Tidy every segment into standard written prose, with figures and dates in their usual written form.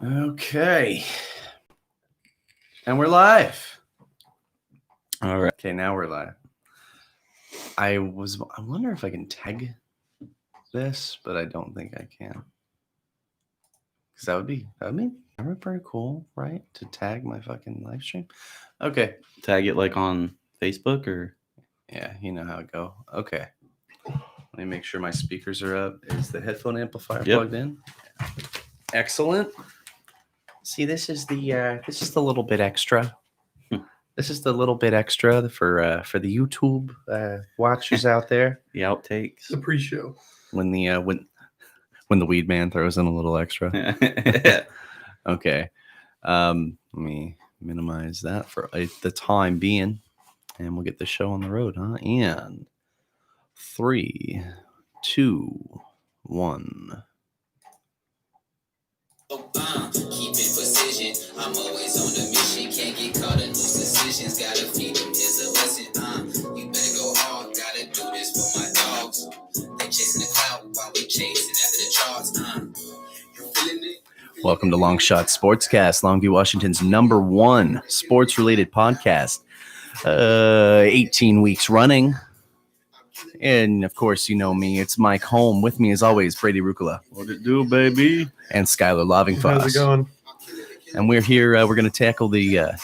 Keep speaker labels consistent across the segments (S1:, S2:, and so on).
S1: Okay. And we're live.
S2: All right.
S1: Okay, now we're live. I wonder if I can tag this, but I don't think I can. Because that would be pretty cool, right? To tag my fucking live stream. Okay.
S2: Tag it like on Facebook or?
S1: Yeah, you know how it go. Okay. Let me make sure my speakers are up. Is the headphone amplifier plugged in? Excellent. See, this is the little bit extra. This is the little bit extra for the YouTube watchers out there.
S2: The outtakes,
S3: the pre-show.
S1: When the weed man throws in a little extra. Okay. Let me minimize that for the time being, and we'll get the show on the road, huh? And 3, 2, 1.
S4: Keep it precision. I'm always on the mission. Can't get caught in loose decisions. Gotta feed them is a lesson. You better go hard. Gotta do this for my dogs. They chasing the cloud while we chasing after the charts. You feeling it?
S1: Welcome to Longshots Sportscast, Longview, Washington's #1 sports-related podcast. 18 weeks running. And, of course, you know me. It's Mike Holm. With me, as always, Brady Rucola.
S2: What it do, baby?
S1: And Skyler Lovingfoss.
S3: How's it going?
S1: And we're here. We're going to tackle the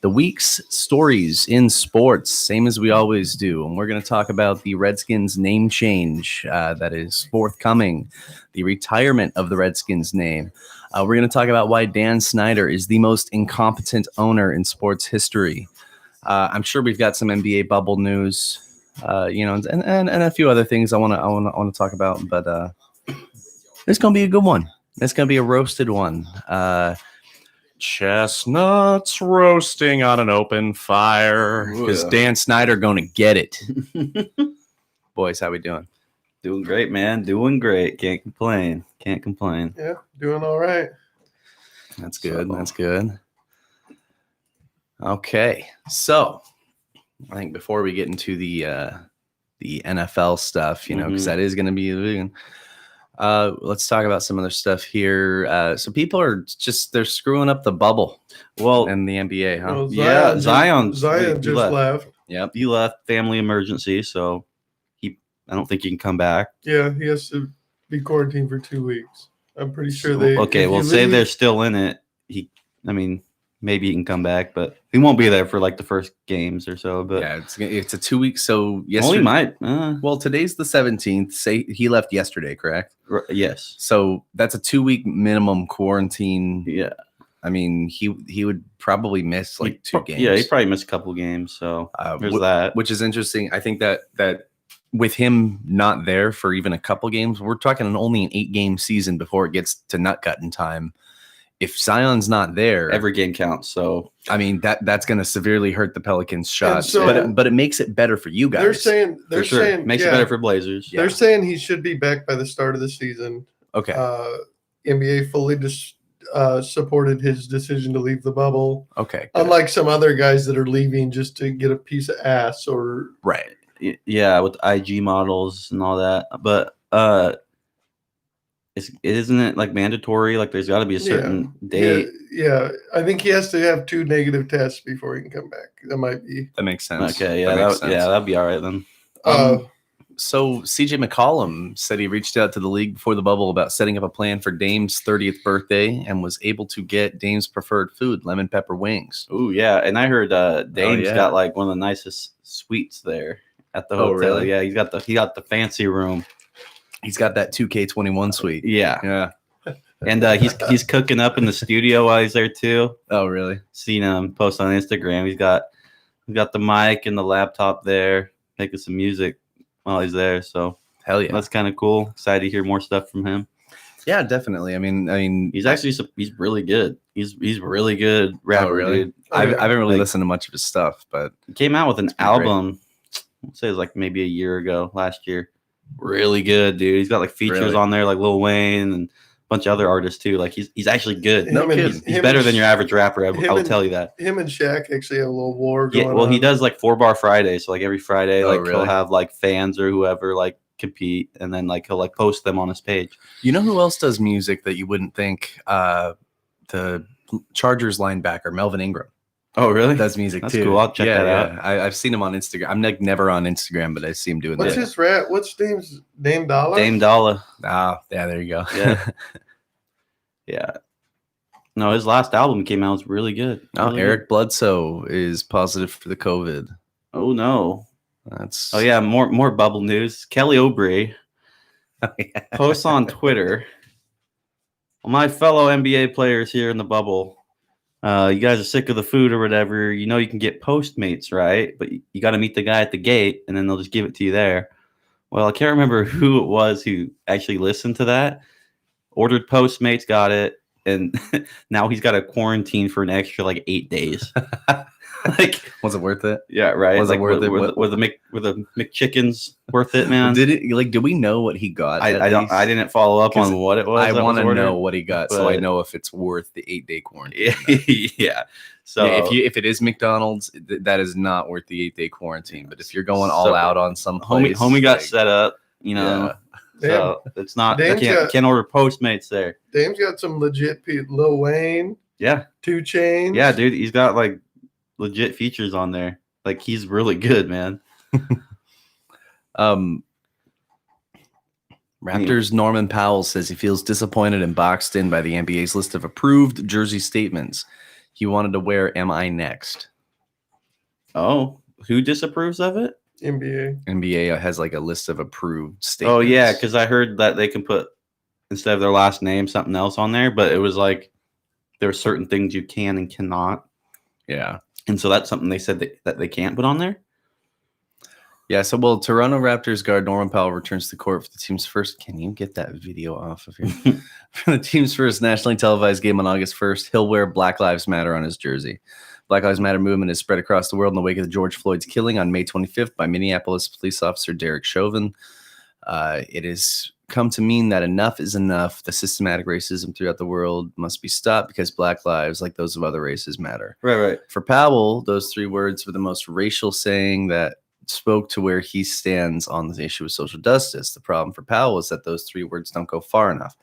S1: week's stories in sports, same as we always do. And we're going to talk about the Redskins name change that is forthcoming, the retirement of the Redskins name. We're going to talk about why Dan Snyder is the most incompetent owner in sports history. I'm sure we've got some NBA bubble news, and a few other things I want to talk about. But it's gonna be a good one. It's gonna be a roasted one. Chestnuts roasting on an open fire. Because Dan Snyder gonna get it. Boys, how we doing?
S2: Doing great, man. Doing great. Can't complain.
S3: Yeah, doing all right.
S1: That's good. That's good. Okay, so I think before we get into the NFL stuff, because that is going to be, let's talk about some other stuff here. So people are they're screwing up the bubble.
S2: Well,
S1: in the NBA, huh?
S3: Well,
S2: Zion
S3: just left.
S2: Yep, he left. Family emergency, so I don't think he can come back.
S3: Yeah, he has to be quarantined for 2 weeks. I'm pretty sure
S2: say they're still in it. Maybe he can come back, but he won't be there for like the first games or so. But
S1: yeah, it's a 2 week. So
S2: yesterday, he might.
S1: Well, today's the 17th. Say he left yesterday, correct?
S2: Yes.
S1: So that's a 2 week minimum quarantine.
S2: Yeah.
S1: I mean, he would probably miss like 2 games.
S2: Yeah, he'd probably miss a couple games. So there's that,
S1: which is interesting. I think that with him not there for even a couple games, we're talking only an 8-game season before it gets to nut cutting time. If Zion's not there,
S2: every game counts. So
S1: I mean that's going to severely hurt the Pelicans' shots, but it makes it better for you guys.
S3: They're saying
S2: makes it better for Blazers.
S3: They're saying he should be back by the start of the season.
S1: Okay.
S3: NBA fully supported his decision to leave the bubble.
S1: Okay.
S3: Good. Unlike some other guys that are leaving just to get a piece of ass or
S1: right.
S2: Yeah, with IG models and all that, but isn't it like mandatory? Like there's got to be a certain date.
S3: Yeah, I think he has to have 2 negative tests before he can come back. That makes sense.
S2: Okay, that'd be all right then.
S1: So CJ McCollum said he reached out to the league before the bubble about setting up a plan for Dame's 30th birthday and was able to get Dame's preferred food, lemon pepper wings.
S2: Oh yeah, and I heard Dame's got like one of the nicest suites there at the hotel.
S1: Really?
S2: Yeah, he got the fancy room.
S1: He's got that 2K21 suite.
S2: Yeah. And he's cooking up in the studio while he's there too.
S1: Oh, really?
S2: Seen him post on Instagram. He's got the mic and the laptop there, making some music while he's there. So
S1: hell yeah,
S2: that's kind of cool. Excited to hear more stuff from him.
S1: Yeah, definitely. I mean, he's
S2: really good. He's really good rapper.
S1: Oh, really?
S2: Dude.
S1: I haven't really listened to much of his stuff, but
S2: he came out with an album. I'd say it was like maybe a year ago, last year. Really good, dude. He's got like features on there, like Lil Wayne and a bunch of other artists too. Like he's actually good. He's better than your average rapper. I will tell you that.
S3: Him and Shaq actually have a little war going on.
S2: He does like 4 Bar Friday. So like every Friday, he'll have like fans or whoever like compete, and then like he'll like post them on his page.
S1: You know who else does music that you wouldn't think? The Chargers linebacker Melvin Ingram.
S2: Oh, really?
S1: Does music
S2: That's
S1: too.
S2: Cool. I'll check that out.
S1: I've seen him on Instagram. I'm like never on Instagram, but I see him doing that.
S3: What's his rap? What's Dame Dollar?
S2: Dame Dollar.
S1: Ah, yeah, there you go.
S2: Yeah. Yeah. No, his last album came out. It was really good. Really
S1: Eric
S2: good.
S1: Bledsoe is positive for the COVID.
S2: Oh no.
S1: That's
S2: more bubble news. Kelly Oubre posts on Twitter. Well, my fellow NBA players here in the bubble, you guys are sick of the food or whatever. You know you can get Postmates, right? But you got to meet the guy at the gate, and then they'll just give it to you there. Well, I can't remember who it was who actually listened to that. Ordered Postmates, got it, and now he's got to quarantine for an extra like 8 days. Like,
S1: was it worth it?
S2: Yeah, right.
S1: Was
S2: like,
S1: it worth it?
S2: Were the McChickens worth it, man?
S1: Do we know what he got?
S2: I didn't follow up on what it was.
S1: I want to know what he got, so I know if it's worth the 8-day quarantine.
S2: Yeah. So
S1: if it is McDonald's, that is not worth the 8-day quarantine. But if you're going all out on some place,
S2: homie got set up, you know. Yeah. So it's not. I can't order Postmates there.
S3: Dame's got some legit people. Lil Wayne.
S2: Yeah.
S3: 2 Chainz.
S2: Yeah, dude. He's got like legit features on there. Like, he's really good, man.
S1: Raptors Norman Powell says he feels disappointed and boxed in by the NBA's list of approved jersey statements. He wanted to wear "Am I Next?"
S2: Oh, who disapproves of it?
S3: NBA
S1: has like a list of approved statements.
S2: Oh yeah, because I heard that they can put, instead of their last name, something else on there, but it was like there are certain things you can and cannot.
S1: Yeah.
S2: And so that's something they said that they can't put on there?
S1: Yeah, so Toronto Raptors guard Norman Powell returns to court for the team's first. Can you get that video off of here? For the team's first nationally televised game on August 1st, he'll wear Black Lives Matter on his jersey. Black Lives Matter movement is spread across the world in the wake of George Floyd's killing on May 25th by Minneapolis police officer Derek Chauvin. It has come to mean that enough is enough. The systematic racism throughout the world must be stopped because Black lives, like those of other races, matter.
S2: Right.
S1: For Powell, those 3 words were the most racial saying that spoke to where he stands on the issue of social justice. The problem for Powell is that those 3 words don't go far enough.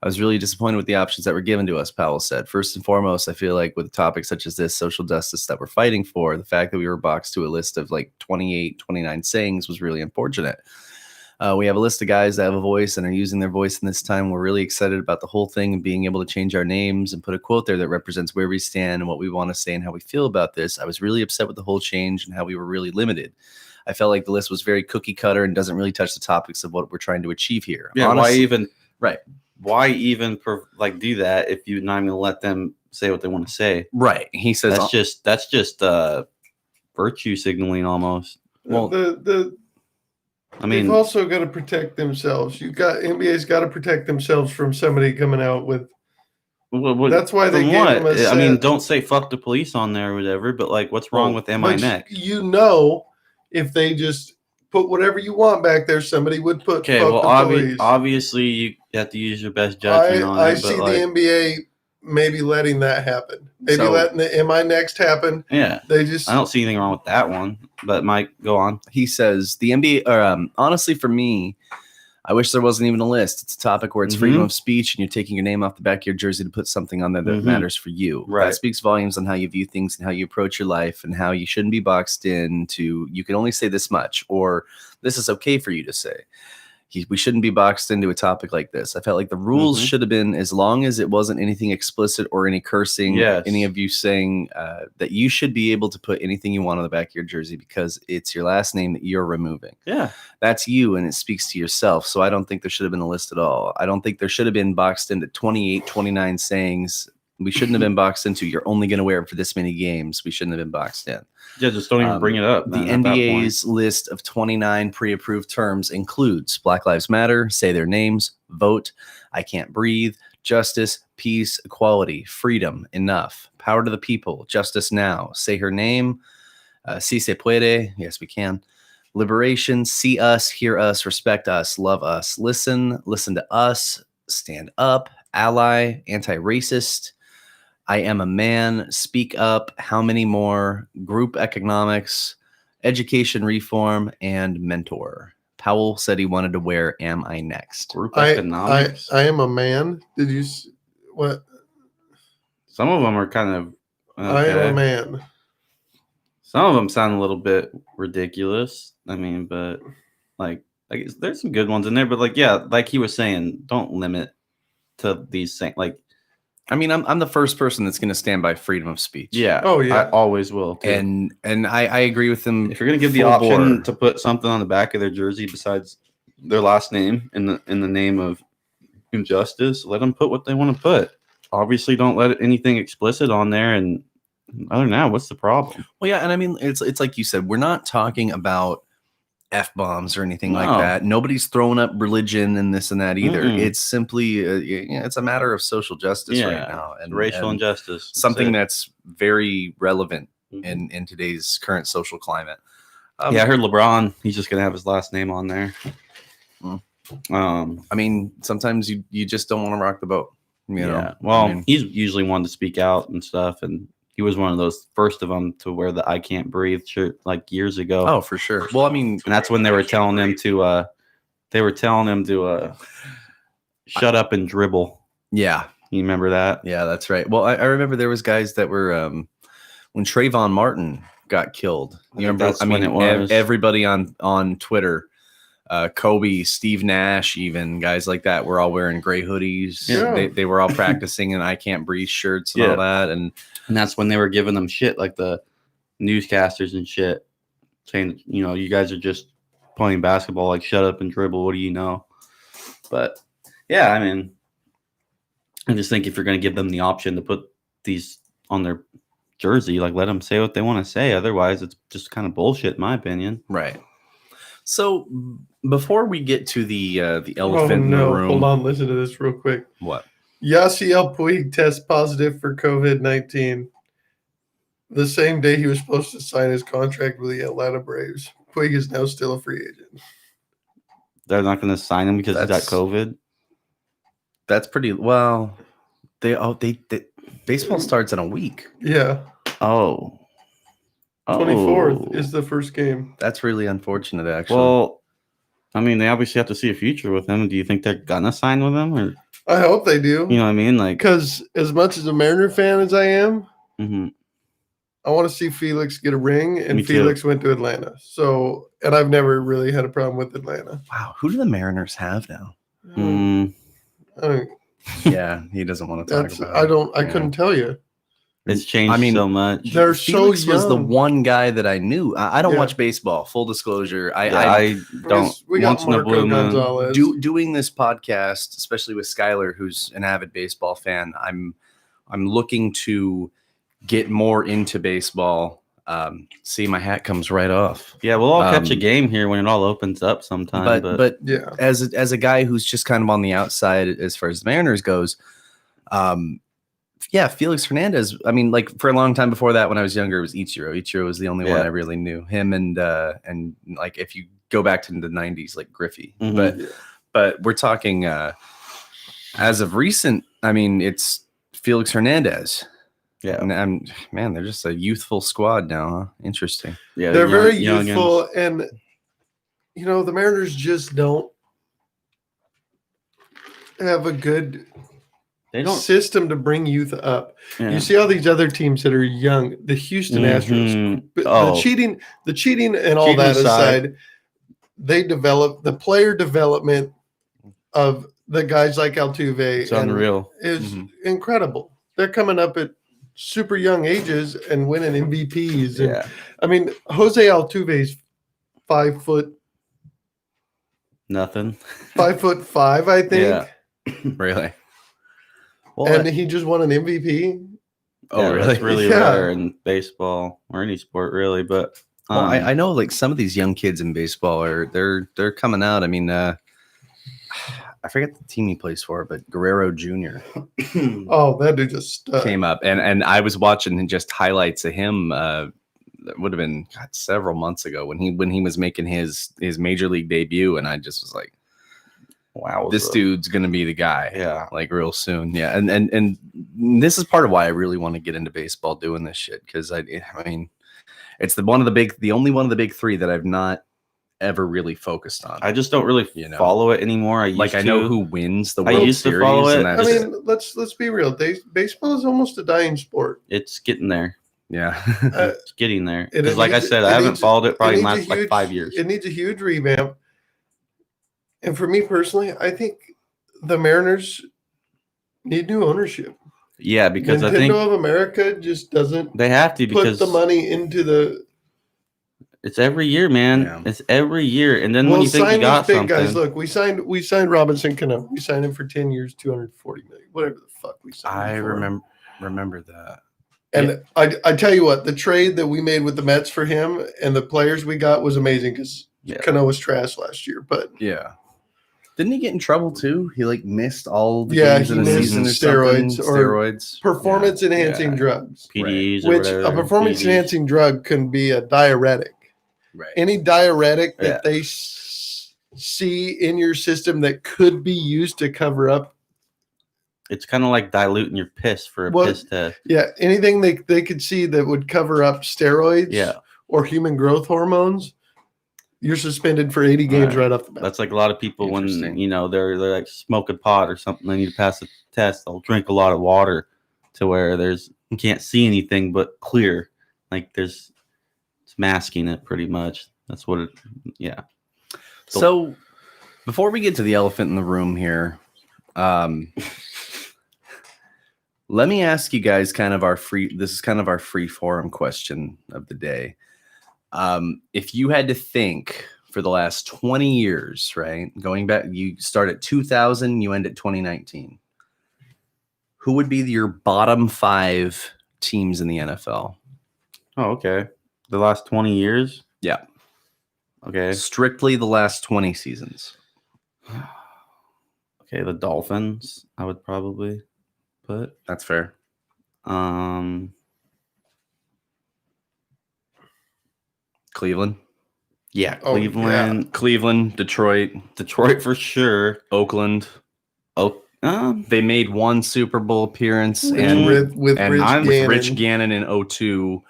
S1: I was really disappointed with the options that were given to us, Powell said. First and foremost, I feel like with topics such as this, social justice that we're fighting for, the fact that we were boxed to a list of like 28, 29 sayings was really unfortunate. We have a list of guys that have a voice and are using their voice in this time. We're really excited about the whole thing and being able to change our names and put a quote there that represents where we stand and what we want to say and how we feel about this. I was really upset with the whole change and how we were really limited. I felt like the list was very cookie cutter and doesn't really touch the topics of what we're trying to achieve here.
S2: Yeah,
S1: honestly,
S2: why even do that if you're not even going to let them say what they want to say?
S1: Right. He says
S2: that's just virtue signaling almost.
S3: Well, they've also got to protect themselves. NBA's got to protect themselves from somebody coming out with. That's why they gave them a set.
S2: I mean, don't say fuck the police on there or whatever, but like, what's wrong with "Am I Next?"
S3: You know, if they just put whatever you want back there, somebody would put.
S2: Okay, well, obviously you have to use your best judgment on it.
S3: I see the NBA maybe letting that happen. Maybe letting the "Am I Next?" happen.
S2: Yeah,
S3: I
S2: don't see anything wrong with that one. But Mike, go on.
S1: He says the NBA. Honestly, for me, I wish there wasn't even a list. It's a topic where it's freedom of speech, and you're taking your name off the back of your jersey to put something on there that matters for you.
S2: Right.
S1: That speaks volumes on how you view things and how you approach your life, and how you shouldn't be boxed into. You can only say this much, or this is okay for you to say. We shouldn't be boxed into a topic like this. I felt like the rules should have been, as long as it wasn't anything explicit or any cursing, any of you saying that you should be able to put anything you want on the back of your jersey because it's your last name that you're removing.
S2: Yeah.
S1: That's you, and it speaks to yourself. So I don't think there should have been a list at all. I don't think there should have been boxed into 28, 29 sayings. We shouldn't have been boxed into, you're only going to wear it for this many games. We shouldn't have been boxed in.
S2: Yeah, just don't even bring it up.
S1: The NBA's list of 29 pre-approved terms includes Black Lives Matter, say their names, vote, I can't breathe, justice, peace, equality, freedom, enough, power to the people, justice now, say her name, si se puede, yes we can, liberation, see us, hear us, respect us, love us, listen to us, stand up, ally, anti-racist, I am a man, speak up, how many more, group economics, education reform, and mentor. Howell said he wanted to wear "Am I Next?"
S2: Group economics.
S3: I am a man. Did you what?
S2: Some of them are kind of.
S3: Okay. I am a man.
S2: Some of them sound a little bit ridiculous. I mean, but like there's some good ones in there. But like he was saying, don't limit to these things. Like,
S1: I mean, I'm the first person that's going to stand by freedom of speech.
S2: Yeah.
S3: Oh yeah.
S2: I always will. Too.
S1: And I agree with them.
S2: If you're going to give the option to put something on the back of their jersey besides their last name in the name of injustice, let them put what they want to put. Obviously, don't let anything explicit on there. And other than that, what's the problem?
S1: Well, yeah, and I mean, it's like you said, we're not talking about F-bombs or anything like that. Nobody's throwing up religion and this and that either. It's simply, it's a matter of social justice right now.
S2: And racial injustice.
S1: Something that's very relevant in today's current social climate.
S2: I heard LeBron, he's just going to have his last name on there.
S1: I mean, sometimes you just don't want to rock the boat. You know?
S2: Well,
S1: I mean,
S2: he's usually one to speak out and stuff, and he was one of those first of them to wear the "I Can't Breathe" shirt like years ago.
S1: Oh, for sure. Well, I mean,
S2: and that's when they were telling him to, shut up and dribble.
S1: Yeah,
S2: you remember that?
S1: Yeah, that's right. Well, I remember there was guys that were when Trayvon Martin got killed. You remember?
S2: That's when it was.
S1: Everybody on Twitter. Kobe, Steve Nash, even guys like that were all wearing gray hoodies. Yeah. They were all practicing in "I Can't Breathe" shirts and all that. And
S2: that's when they were giving them shit, like the newscasters and shit, saying, you guys are just playing basketball, like shut up and dribble. What do you know? But yeah, I mean, I just think if you're going to give them the option to put these on their jersey, like let them say what they want to say. Otherwise, it's just kind of bullshit, in my opinion.
S1: Right. So before we get to the elephant in the room,
S3: hold on, listen to this real quick.
S1: What?
S3: Yasiel Puig tests positive for COVID-19. The same day he was supposed to sign his contract with the Atlanta Braves. Puig is now still a free agent.
S2: They're not going to sign him because he's got COVID.
S1: That's pretty well. They baseball starts in a week.
S3: Yeah. 24th is the first game.
S1: That's really unfortunate, actually.
S2: Well, I mean, they obviously have to see a future with him. Do you think they're gonna sign with him? Or
S3: I hope they do.
S2: You know what I mean? Like,
S3: because as much as a Mariner fan as I am, I want to see Felix get a ring, and Felix went to Atlanta. So, and I've never really had a problem with Atlanta.
S1: Wow, who do the Mariners have now? Yeah, he doesn't want to talk about it.
S3: I couldn't tell you.
S2: It's changed so much.
S3: They're
S1: Felix
S3: so young.
S1: was the one guy that I knew. I don't watch baseball. Full disclosure, I
S2: don't.
S3: We got Marco Gonzalez.
S1: Doing this podcast, especially with Skyler, who's an avid baseball fan. I'm looking to get more into baseball. See, my hat comes right off.
S2: Yeah, we'll all catch a game here when it all opens up sometime.
S1: But yeah, as a guy who's just kind of on the outside as far as the Mariners goes, yeah, Felix Hernandez. I mean, like for a long time before that, when I was younger, it was Ichiro. Ichiro was the only one I really knew. Him and like if you go back to the '90s, like Griffey. But we're talking as of recent. I mean, it's Felix Hernandez.
S2: Yeah,
S1: and man, they're just a youthful squad now. Huh? Interesting.
S3: Yeah, they're very youthful, and the Mariners just don't have a good system to bring youth up. Yeah. You see all these other teams that are young, the Houston Astros, the cheating and all that aside, they develop the player development of the guys like Altuve.
S2: It's unreal.
S3: Is incredible. They're coming up at super young ages and winning MVPs. And, I mean, Jose Altuve's 5 foot.
S2: Nothing.
S3: 5'5", I think.
S2: Yeah.
S1: Really?
S3: Well, and he just won an MVP.
S2: Oh, really? That's really rare in baseball or any sport, really. But
S1: I know, like some of these young kids in baseball they're coming out. I mean, I forget the team he plays for, but Guerrero Jr.
S3: Oh, that dude just
S1: came up, and I was watching just highlights of him. That would have been several months ago when he was making his major league debut, and I just was like, wow, this dude's gonna be the guy.
S2: Yeah,
S1: like real soon. Yeah, and this is part of why I really want to get into baseball, doing this shit, because I mean, it's the only one of the big three that I've not ever really focused on.
S2: I just don't really follow it anymore. I
S1: know who wins the World Series.
S2: To follow it.
S3: I mean, let's be real. Baseball is almost a dying sport.
S2: It's getting there.
S1: Yeah,
S2: it's getting there. Because, like I said, I haven't followed it probably in the last like 5 years.
S3: It needs a huge revamp. And for me personally, I think the Mariners need new ownership.
S2: Yeah, because
S3: Nintendo
S2: I think
S3: of America just doesn't.
S2: They have to because
S3: put the money into the.
S2: It's every year, man. Yeah. It's every year, and then when you think you got
S3: big
S2: something,
S3: guys. Look, we signed Robinson Cano. We signed him for 10 years, $240 million, whatever the fuck we signed.
S1: I remember that.
S3: And I tell you what, the trade that we made with the Mets for him and the players we got was amazing because Cano was trash last year. But
S1: didn't he get in trouble too? He missed all the games in a season. Steroids,
S3: performance enhancing drugs,
S2: PDEs,
S3: which a performance enhancing drug can be a diuretic.
S1: Right.
S3: Any diuretic that they see in your system that could be used to cover up.
S2: It's kind of like diluting your piss for a piss test.
S3: Yeah, anything they could see that would cover up steroids or human growth hormones, you're suspended for 80 games right off the bat.
S2: That's like a lot of people when they're like smoking pot or something, they need to pass a test. They'll drink a lot of water to where you can't see anything but clear. Like it's masking it pretty much. That's what it. Yeah.
S1: So before we get to the elephant in the room here, let me ask you guys this is kind of our free forum question of the day. If you had to think for the last 20 years, right? Going back, you start at 2000, you end at 2019. Who would be your bottom 5 teams in the NFL?
S2: Oh, okay. The last 20 years?
S1: Yeah.
S2: Okay.
S1: Strictly the last 20 seasons.
S2: Okay, the Dolphins, I would probably put.
S1: That's fair. Cleveland.
S2: Yeah, Cleveland.
S1: Yeah. Cleveland, Detroit
S2: for sure.
S1: Oakland. They made one Super Bowl appearance with Rich Gannon in 2002.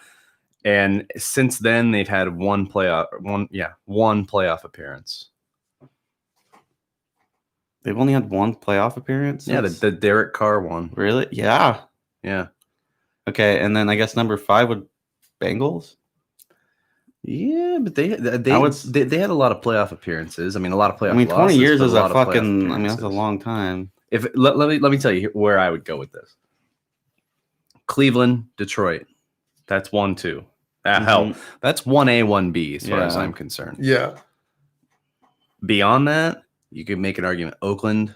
S1: And since then they've had one playoff appearance.
S2: They've only had one playoff appearance?
S1: Yeah, the Derek Carr one.
S2: Really? Yeah.
S1: Yeah.
S2: Okay, and then I guess number 5 would Bengals?
S1: Yeah, but they had a lot of playoff appearances. I mean, a lot of playoff.
S2: 20 years is a fucking. That's a long time.
S1: Let me tell you where I would go with this. Cleveland, Detroit. That's 1-2. Hell, that's 1A, 1B as far as I'm concerned.
S3: Yeah.
S1: Beyond that, you could make an argument. Oakland,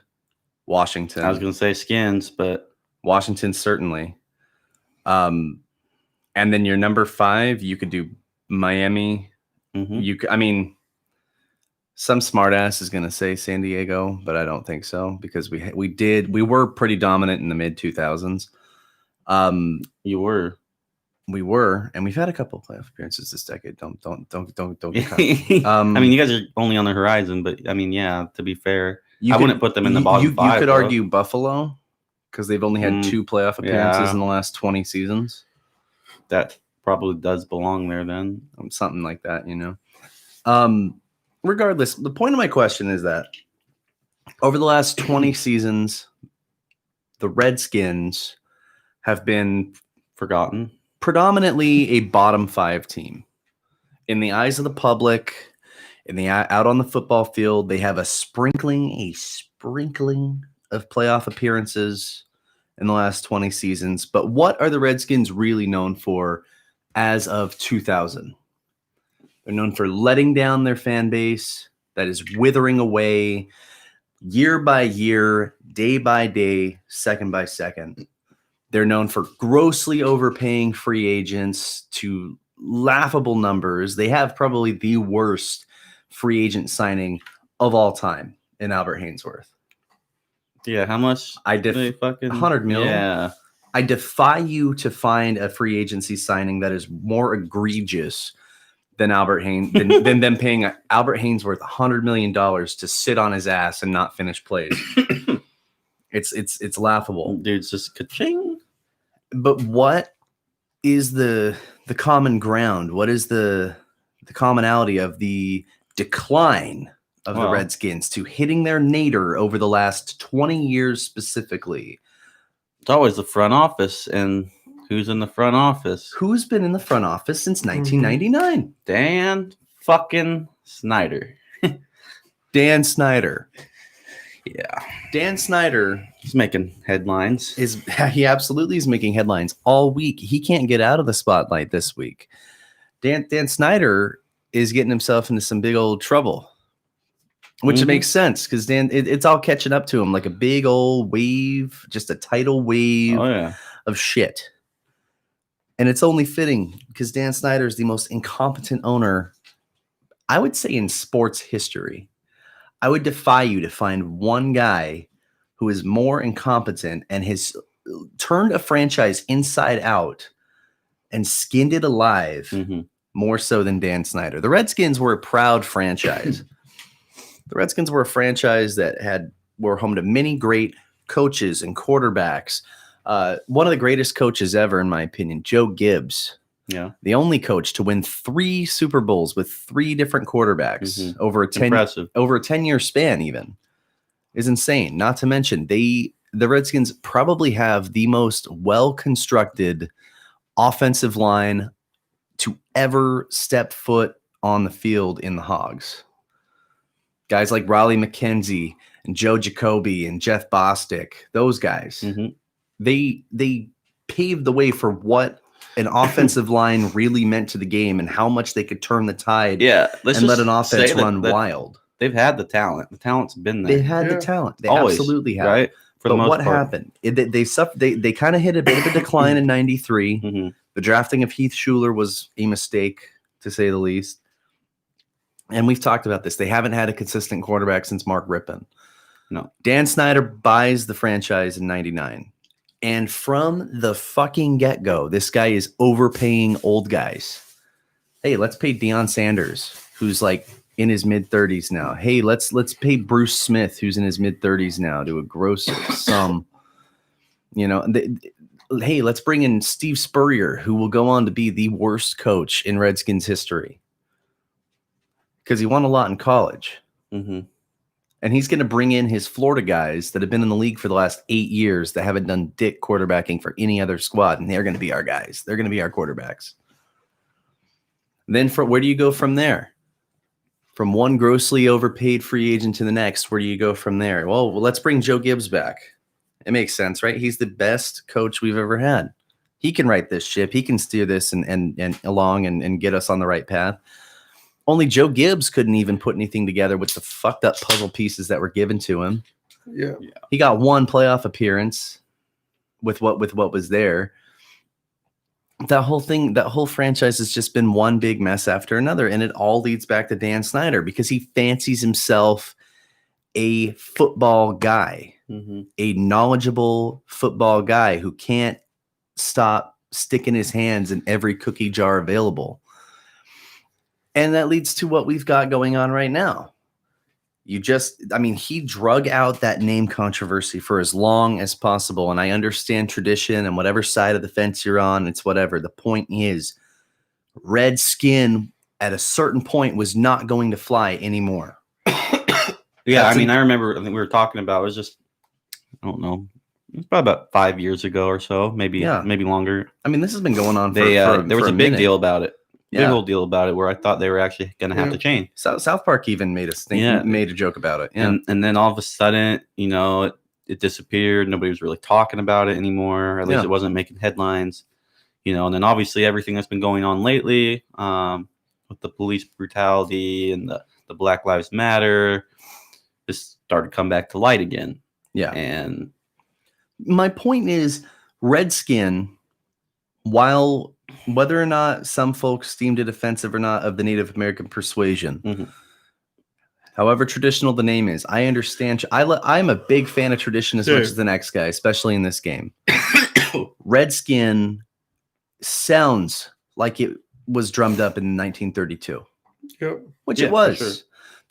S1: Washington.
S2: I was going to say Skins, but
S1: Washington certainly. And then your number 5, you could do Miami. Some smartass is going to say San Diego, but I don't think so because we were pretty dominant in the mid 2000s. We were, and we've had a couple of playoff appearances this decade. Don't get caught.
S2: I mean, you guys are only on the horizon, but I mean, yeah. To be fair, I wouldn't put them in the bottom 5.
S1: You could argue Buffalo because they've only had 2 playoff appearances in the last 20 seasons.
S2: That probably does belong there then,
S1: something like that, Regardless, the point of my question is that over the last 20 seasons, the Redskins have been
S2: forgotten.
S1: Predominantly a bottom 5 team. In the eyes of the public, out on the football field, they have a sprinkling of playoff appearances in the last 20 seasons. But what are the Redskins really known for as of 2000? They're known for letting down their fan base that is withering away year by year, day by day, second by second. They're known for grossly overpaying free agents to laughable numbers. They have probably the worst free agent signing of all time in Albert Hainsworth.
S2: Yeah, how much?
S1: $100 million.
S2: Yeah.
S1: I defy you to find a free agency signing that is more egregious than than them paying Albert Hainsworth $100 million to sit on his ass and not finish plays. It's laughable.
S2: Dude, it's just ka-ching.
S1: But what is the common ground? What is the commonality of the decline of the Redskins to hitting their nadir over the last 20 years specifically?
S2: It's always the front office, and who's in the front office?
S1: Who's been in the front office since 1999?
S2: Dan fucking Snyder.
S1: Dan Snyder.
S2: Yeah.
S1: Dan Snyder.
S2: He's making headlines.
S1: He absolutely is making headlines all week. He can't get out of the spotlight this week. Dan Snyder is getting himself into some big old trouble, which makes sense because it's all catching up to him like a big old wave, just a tidal wave of shit. And it's only fitting because Dan Snyder is the most incompetent owner, I would say, in sports history. I would defy you to find one guy who is more incompetent and has turned a franchise inside out and skinned it alive more so than Dan Snyder. The Redskins were a proud franchise. The Redskins were a franchise that were home to many great coaches and quarterbacks. One of the greatest coaches ever, in my opinion, Joe Gibbs.
S2: Yeah,
S1: the only coach to win 3 Super Bowls with 3 different quarterbacks over a 10-year span, even, is insane. Not to mention, the Redskins probably have the most well-constructed offensive line to ever step foot on the field in the Hogs. Guys like Raleigh McKenzie and Joe Jacoby and Jeff Bostic, those guys, they paved the way for what an offensive line really meant to the game and how much they could turn the tide and let an offense run wild.
S2: They've had the talent. The talent's been there.
S1: They had the talent. They absolutely have.
S2: Right?
S1: But what happened? They kind of hit a bit of a decline in 93. The drafting of Heath Schuler was a mistake, to say the least. And we've talked about this. They haven't had a consistent quarterback since Mark Rippon.
S2: No.
S1: Dan Snyder buys the franchise in 99. And from the fucking get-go, this guy is overpaying old guys. Hey, let's pay Deion Sanders, who's like in his mid-30s now. Hey, let's pay Bruce Smith, who's in his mid-30s now, to a gross sum. You know, hey, let's bring in Steve Spurrier, who will go on to be the worst coach in Redskins history because he won a lot in college. And he's going to bring in his Florida guys that have been in the league for the last 8 years that haven't done dick quarterbacking for any other squad, and they're going to be our guys. They're going to be our quarterbacks. Then where do you go from there? From one grossly overpaid free agent to the next, where do you go from there? Well, let's bring Joe Gibbs back. It makes sense, right? He's the best coach we've ever had. He can right this ship. He can steer this and along and get us on the right path. Only Joe Gibbs couldn't even put anything together with the fucked up puzzle pieces that were given to him.
S3: Yeah.
S1: He got one playoff appearance with what was there. That whole franchise has just been one big mess after another. And it all leads back to Dan Snyder because he fancies himself a football guy, a knowledgeable football guy who can't stop sticking his hands in every cookie jar available. And that leads to what we've got going on right now. He drug out that name controversy for as long as possible. And I understand tradition and whatever side of the fence you're on, it's whatever. The point is, Redskin at a certain point was not going to fly anymore.
S2: Yeah, I remember, I think we were talking about, it was just, I don't know, it was probably about 5 years ago or so, maybe longer.
S1: I mean, this has been going on for
S2: there was a big deal about it.
S1: Big
S2: old deal about it where I thought they were actually going to have to change.
S1: South Park even made a joke about it. Yeah.
S2: And then all of a sudden, it disappeared. Nobody was really talking about it anymore. At least it wasn't making headlines. And then obviously everything that's been going on lately with the police brutality and the Black Lives Matter just started to come back to light again.
S1: Yeah.
S2: And
S1: my point is, Redskin, whether or not some folks deemed it offensive or not of the Native American persuasion, however traditional the name is, I understand. I'm a big fan of tradition as much as the next guy, especially in this game. Redskin sounds like it was drummed up in 1932, which it was. Sure.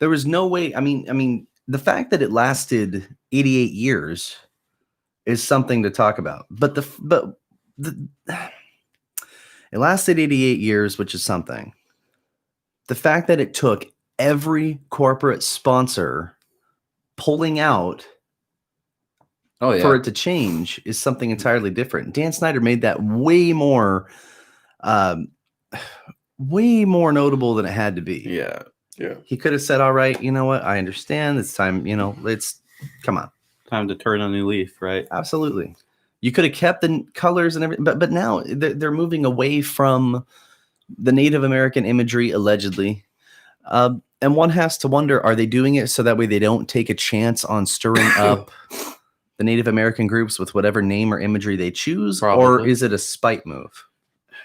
S1: There was no way. I mean, the fact that it lasted 88 years is something to talk about. But it lasted 88 years, which is something. The fact that it took every corporate sponsor pulling out for it to change is something entirely different. Dan Snyder made that way more notable than it had to be.
S2: Yeah.
S1: He could have said, all right, you know what? I understand. It's time, come on.
S2: Time to turn a new leaf, right?
S1: Absolutely. You could have kept the colors and everything, but now they're moving away from the Native American imagery, allegedly. And one has to wonder, are they doing it so that way they don't take a chance on stirring up the Native American groups with whatever name or imagery they choose?
S2: Probably.
S1: Or is it a spite move?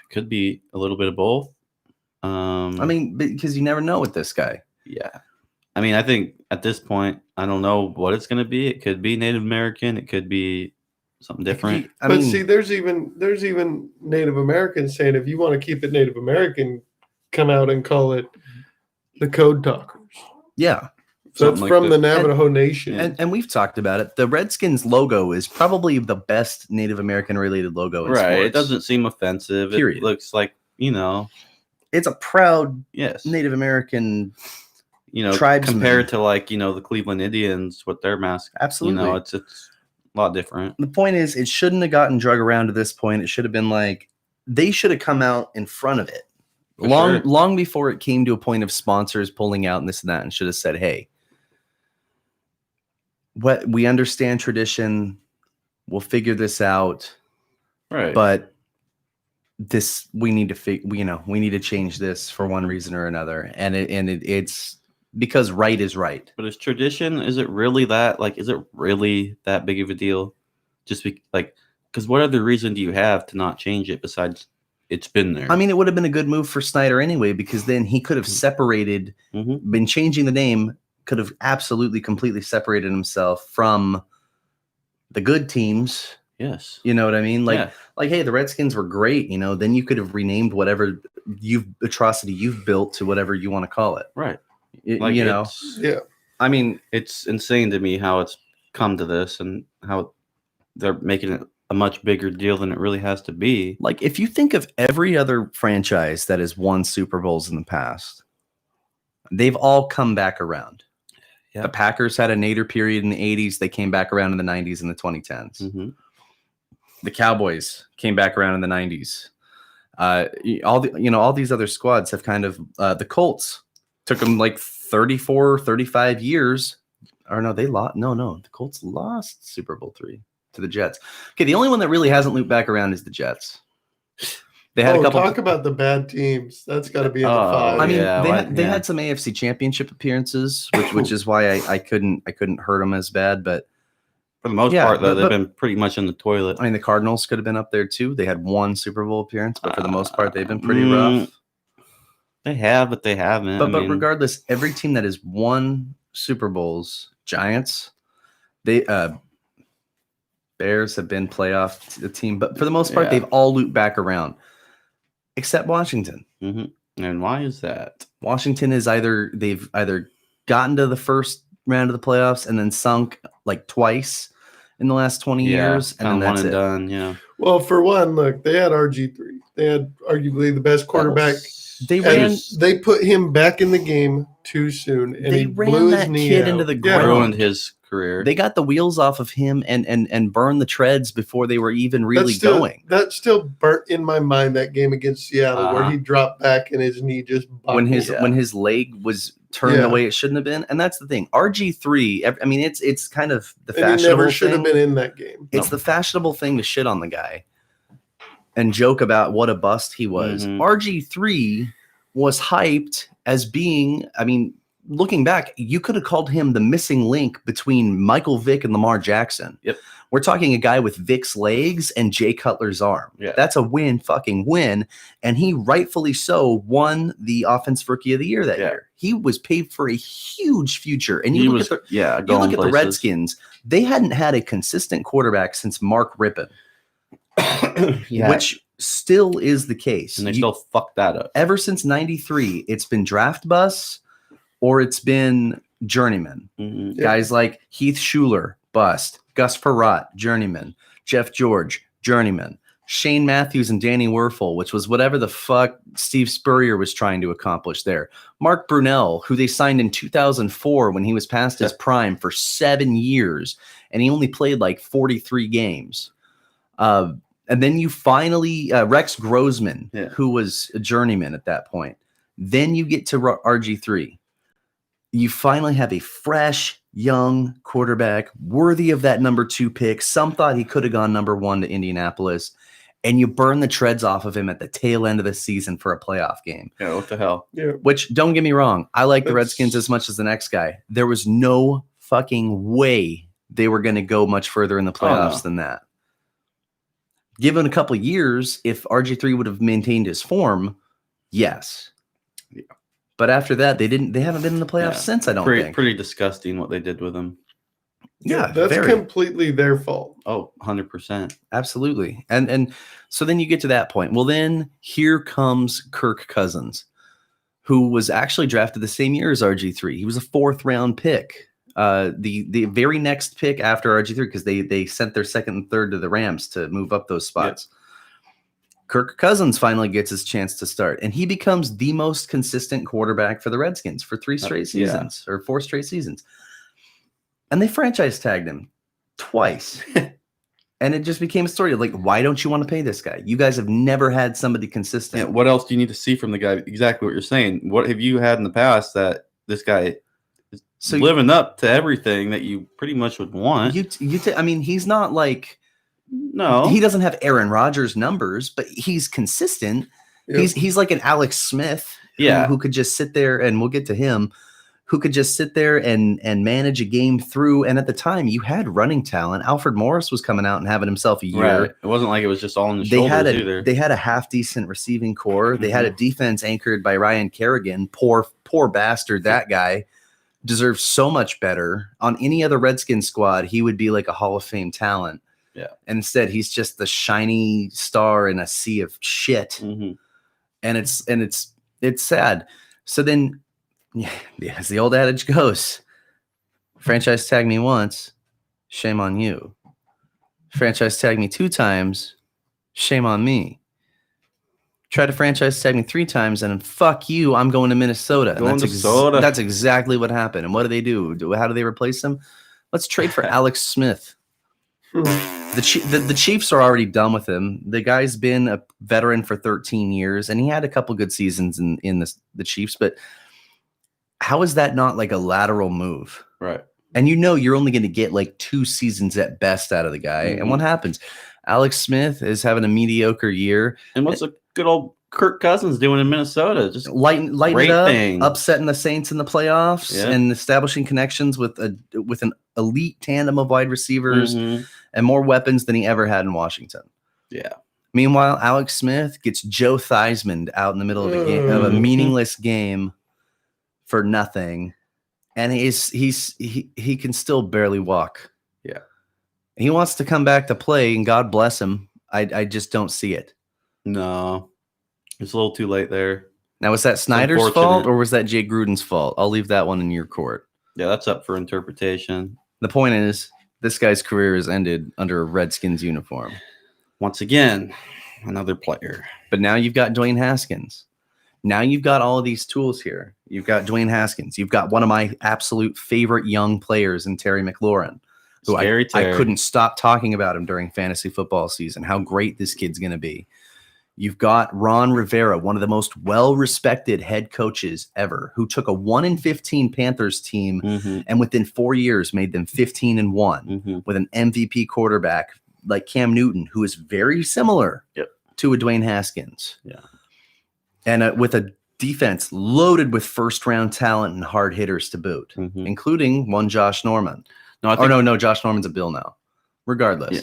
S2: Could be a little bit of both.
S1: I mean, because you never know with this guy.
S2: Yeah. I mean, I think at this point, I don't know what it's going to be. It could be Native American. It could be something different.
S3: But see, there's even Native Americans saying, if you want to keep it Native American, come out and call it the Code Talkers.
S1: Yeah.
S3: So it's from the Navajo Nation.
S1: And we've talked about it. The Redskins logo is probably the best Native American related logo in sports.
S2: It doesn't seem offensive. Period. It looks like,
S1: it's a proud Native American tribesman.
S2: Compared to the Cleveland Indians with their mask.
S1: Absolutely.
S2: It's a lot different.
S1: The point is, it shouldn't have gotten drug around to this point. It should have been they should have come out in front of it long before it came to a point of sponsors pulling out and this and that, and should have said, hey, we understand tradition. We'll figure this out.
S2: Right.
S1: But we need to we need to change this for one reason or another. And it's because right is right.
S2: But is tradition, is it really that big of a deal? Just because what other reason do you have to not change it besides it's been there?
S1: I mean, it would have been a good move for Snyder anyway, because then he could have separated, been changing the name, could have absolutely completely separated himself from the good teams.
S2: Yes.
S1: You know what I mean? Hey, the Redskins were great. Then you could have renamed whatever atrocity you've built to whatever you want to call it.
S2: Right.
S1: I mean,
S2: it's insane to me how it's come to this and how they're making it a much bigger deal than it really has to be.
S1: If you think of every other franchise that has won Super Bowls in the past, they've all come back around. Yeah. The Packers had a nadir period in the 80s. They came back around in the 90s and the 2010s. Mm-hmm. The Cowboys came back around in the 90s. All these other squads have kind of the Colts took them 34, 35 years. Or no, they lost. No, the Colts lost Super Bowl III to the Jets. Okay, the only one that really hasn't looped back around is the Jets. They had a couple.
S3: Talk about the bad teams. That's got to be in the five.
S1: I mean, they had some AFC Championship appearances, which is why I couldn't hurt them as bad. But
S2: for the most part, though, they've been pretty much in the toilet.
S1: I mean, the Cardinals could have been up there too. They had one Super Bowl appearance, but for the most part, they've been pretty rough.
S2: They have, but they haven't.
S1: But regardless, every team that has won Super Bowls, Giants, Bears have been playoff team, but for the most part, they've all looped back around, except Washington.
S2: Mm-hmm. And why is that?
S1: Washington is they've either gotten to the first round of the playoffs and then sunk twice in the last 20 years, and then that's
S2: done. Yeah.
S3: Well, for one, look, they had RG3. They had arguably the best quarterback. They put him back in the game too soon, and he blew his knee out.
S1: Into the ground.
S2: Ruined his career.
S1: They got the wheels off of him and burned the treads before they were even really going.
S3: That still burnt in my mind, that game against Seattle where he dropped back and his knee just buckled.
S1: When his leg was turned the way it shouldn't have been. And that's the thing. RG3, I mean, it's kind of the fashionable thing. He never should
S3: have been in that game.
S1: It's the fashionable thing to shit on the guy and joke about what a bust he was. Mm-hmm. RG3 was hyped as being, I mean, looking back, you could have called him the missing link between Michael Vick and Lamar Jackson.
S2: Yep.
S1: We're talking a guy with Vick's legs and Jay Cutler's arm.
S2: Yeah.
S1: That's a fucking win. And he rightfully so won the Offensive Rookie of the Year that year. He was paid for a huge future. And you look at the Redskins, they hadn't had a consistent quarterback since Mark Rippon, which still is the case.
S2: And they still fucked that up.
S1: Ever since 93, it's been draft busts or it's been journeyman. Mm-hmm. Guys like Heath Schuler, bust. Gus Perrott, journeyman. Jeff George, journeyman. Shane Matthews and Danny Werfel, which was whatever the fuck Steve Spurrier was trying to accomplish there. Mark Brunell, who they signed in 2004 when he was past his prime for 7 years, and he only played like 43 games. And then you finally, Rex Grossman, who was a journeyman at that point. Then you get to RG3. You finally have a fresh, young quarterback worthy of that number 2 pick. Some thought he could have gone number 1 to Indianapolis. And you burn the treads off of him at the tail end of the season for a playoff game.
S2: Yeah, what the hell?
S3: Yeah.
S1: Which, don't get me wrong, I like the Redskins as much as the next guy. There was no fucking way they were going to go much further in the playoffs than that. Given a couple of years, if RG3 would have maintained his form, yes. Yeah. But after that, they haven't been in the playoffs since, I don't think.
S2: Pretty disgusting what they did with him.
S3: Yeah, that's completely their fault.
S2: Oh, 100%.
S1: Absolutely. And so then you get to that point. Well, then here comes Kirk Cousins, who was actually drafted the same year as RG3. He was a 4th round pick. The very next pick after RG3, because they sent their 2nd and 3rd to the Rams to move up those spots. Yep. Kirk Cousins finally gets his chance to start, and he becomes the most consistent quarterback for the Redskins for 3 straight seasons or 4 straight seasons. And they franchise tagged him twice. And it just became a story of like, why don't you want to pay this guy? You guys have never had somebody consistent.
S2: Yeah, what else do you need to see from the guy? Exactly what you're saying. What have you had in the past that this guy is living up to everything that you pretty much would want?
S1: I mean, he's not like,
S2: no,
S1: he doesn't have Aaron Rodgers numbers, but he's consistent. Yep. He's like an Alex Smith who could just sit there, and we'll get to him, who could just sit there and manage a game through. And at the time, you had running talent. Alfred Morris was coming out and having himself a year.
S2: Right. It wasn't like it was just all in the shoulders either.
S1: They had a half-decent receiving core. Mm-hmm. They had a defense anchored by Ryan Kerrigan. Poor bastard, that guy deserves so much better. On any other Redskins squad, he would be like a Hall of Fame talent.
S2: Yeah. And
S1: instead, he's just the shiny star in a sea of shit.
S2: Mm-hmm.
S1: And it's sad. So then, as the old adage goes, franchise tag me once, shame on you. Franchise tag me 2 times, shame on me. Try to franchise tag me 3 times, and fuck you, I'm going to Minnesota. That's exactly what happened. And what do? How do they replace him? Let's trade for Alex Smith. The Chiefs are already done with him. The guy's been a veteran for 13 years, and he had a couple good seasons in the Chiefs, but how is that not like a lateral move?
S2: Right.
S1: And you're only going to get like 2 seasons at best out of the guy. Mm-hmm. And what happens? Alex Smith is having a mediocre year.
S2: And what's a good old Kirk Cousins doing in Minnesota? Just
S1: lighten it up, upsetting the Saints in the playoffs and establishing connections with an elite tandem of wide receivers and more weapons than he ever had in Washington.
S2: Yeah.
S1: Meanwhile, Alex Smith gets Joe Theismann out in the middle of a game, of a meaningless game for nothing, and he can still barely walk.
S2: Yeah.
S1: He wants to come back to play, and God bless him. I just don't see it.
S2: No. It's a little too late there.
S1: Now, was that Snyder's fault or was that Jay Gruden's fault? I'll leave that one in your court.
S2: Yeah, that's up for interpretation.
S1: The point is, this guy's career has ended under a Redskins uniform.
S2: Once again, another player.
S1: But now you've got Dwayne Haskins. Now you've got all of these tools here. You've got Dwayne Haskins. You've got one of my absolute favorite young players in Terry McLaurin, who I couldn't stop talking about him during fantasy football season, how great this kid's going to be. You've got Ron Rivera, one of the most well-respected head coaches ever, who took a 1-15 Panthers team and within 4 years made them 15-1 with an MVP quarterback like Cam Newton, who is very similar to a Dwayne Haskins.
S2: Yeah.
S1: And with a defense loaded with first-round talent and hard hitters to boot, including one Josh Norman. No, Josh Norman's a Bill now. Regardless,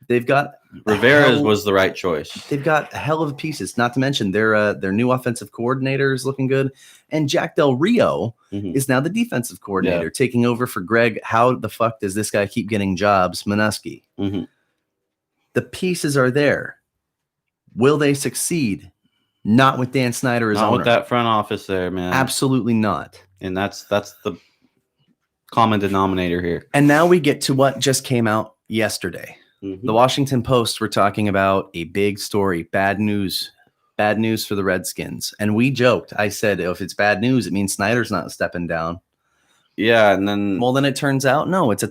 S1: they've got
S2: Rivera's was the right choice.
S1: They've got a hell of pieces. Not to mention their new offensive coordinator is looking good, and Jack Del Rio is now the defensive coordinator, taking over for Greg. How the fuck does this guy keep getting jobs? Minuski. The pieces are there. Will they succeed? Not with Dan Snyder as owner.
S2: Not with that front office there, man.
S1: Absolutely not.
S2: And that's the common denominator here.
S1: And now we get to what just came out yesterday. The Washington Post were talking about a big story, bad news for the Redskins. And we joked. I said, if it's bad news, it means Snyder's not stepping down.
S2: Yeah, and then
S1: it turns out, no, it's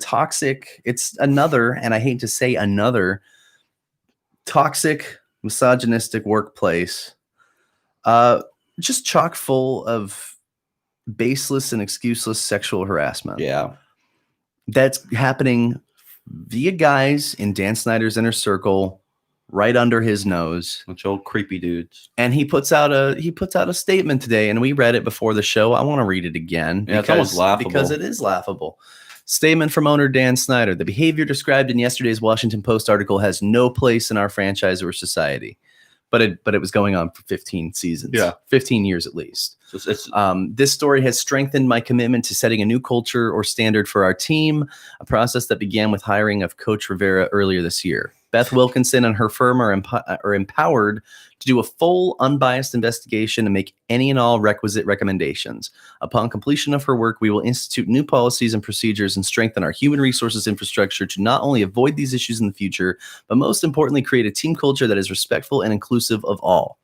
S1: another, and I hate to say another, toxic, misogynistic workplace, just chock full of baseless and excuseless sexual harassment.
S2: Yeah.
S1: That's happening via guys in Dan Snyder's inner circle, right under his nose.
S2: Bunch of old creepy dudes.
S1: And he puts out a statement today, and we read it before the show. I want to read it again.
S2: Yeah, it's almost laughable.
S1: Because it is laughable. Statement from owner Dan Snyder. The behavior described in yesterday's Washington Post article has no place in our franchise or society. But it was going on for 15 seasons.
S2: Yeah.
S1: 15 years at least. This story has strengthened my commitment to setting a new culture or standard for our team, a process that began with hiring of Coach Rivera earlier this year. Beth Wilkinson and her firm are empowered to do a full, unbiased investigation and make any and all requisite recommendations. Upon completion of her work, we will institute new policies and procedures and strengthen our human resources infrastructure to not only avoid these issues in the future, but most importantly, create a team culture that is respectful and inclusive of all.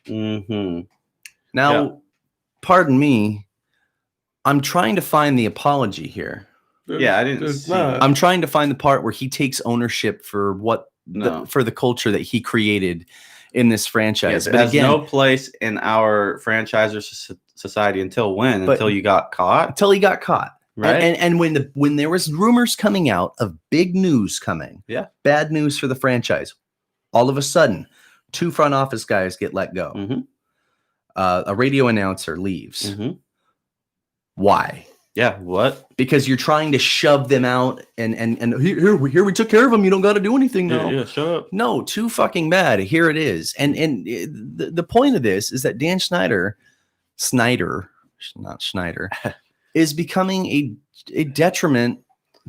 S1: Now, pardon me, I'm trying to find the apology here.
S2: I didn't see.
S1: I'm trying to find the part where he takes ownership for for the culture that he created in this franchise.
S2: But it has no place in our franchise or society until when? Until you got caught?
S1: Until he got caught.
S2: Right.
S1: And when there was rumors coming out of big news coming, bad news for the franchise, all of a sudden, 2 front office guys get let go. A radio announcer leaves. Why?
S2: Yeah, what?
S1: Because you're trying to shove them out and here we took care of them. You don't got to do anything now.
S2: Yeah, shut up.
S1: No, too fucking bad. Here it is. And the point of this is that Dan Snyder, not Schneider, is becoming a detriment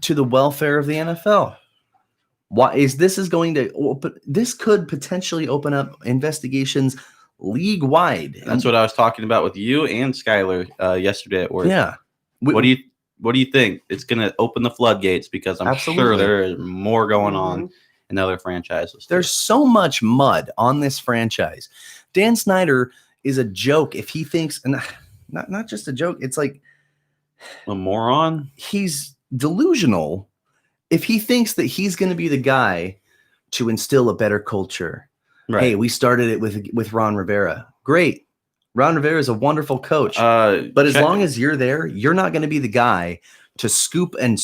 S1: to the welfare of the NFL. Why is this going to open? This could potentially open up investigations league wide.
S2: That's what I was talking about with you and Skyler yesterday at work.
S1: Yeah.
S2: What do you think? It's going to open the floodgates because I'm sure there is more going on in other franchises.
S1: There's so much mud on this franchise. Dan Snyder is a joke if he thinks, and not just a joke. It's like
S2: a moron.
S1: He's delusional if he thinks that he's going to be the guy to instill a better culture. Right. Hey, we started it with Ron Rivera. Great. Ron Rivera is a wonderful coach, but as long as you're there, you're not going to be the guy to scoop and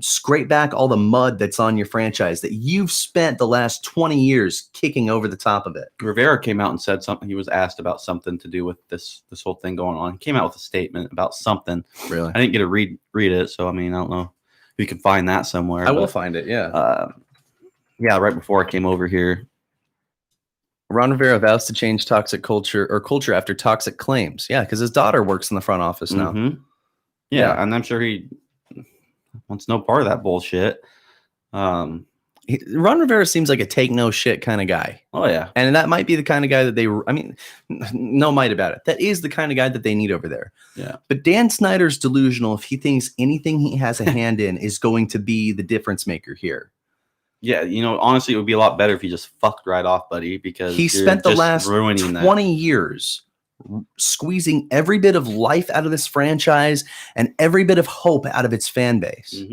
S1: scrape back all the mud that's on your franchise that you've spent the last 20 years kicking over the top of it.
S2: Rivera came out and said something. He was asked about something to do with this whole thing going on. He came out with a statement about something.
S1: Really?
S2: I didn't get to read it, so I mean, I don't know if you can find that somewhere.
S1: I will find it. Yeah.
S2: Right before I came over here.
S1: Ron Rivera vows to change toxic culture after toxic claims. Yeah, because his daughter works in the front office now.
S2: Yeah, and I'm sure he wants no part of that bullshit.
S1: Ron Rivera seems like a take no shit kind of guy.
S2: Oh, yeah.
S1: And that might be the kind of guy that no might about it. That is the kind of guy that they need over there.
S2: Yeah.
S1: But Dan Snyder's delusional if he thinks anything he has a hand in is going to be the difference maker here.
S2: Yeah, honestly, it would be a lot better if he just fucked right off, buddy, because
S1: he spent the last 20 years squeezing every bit of life out of this franchise and every bit of hope out of its fan base.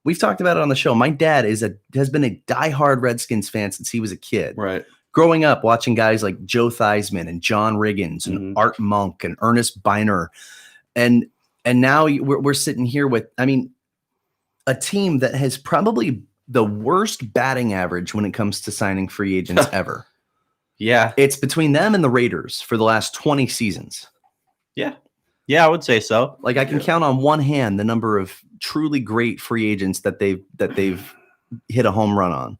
S1: We've talked about it on the show. My dad has been a diehard Redskins fan since he was a kid.
S2: Right.
S1: Growing up, watching guys like Joe Theismann and John Riggins and Art Monk and Ernest Biner. And now we're sitting here with, a team that has probably the worst batting average when it comes to signing free agents ever.
S2: Yeah.
S1: It's between them and the Raiders for the last 20 seasons.
S2: Yeah. Yeah, I would say so.
S1: Like I can count on one hand the number of truly great free agents that they've hit a home run on.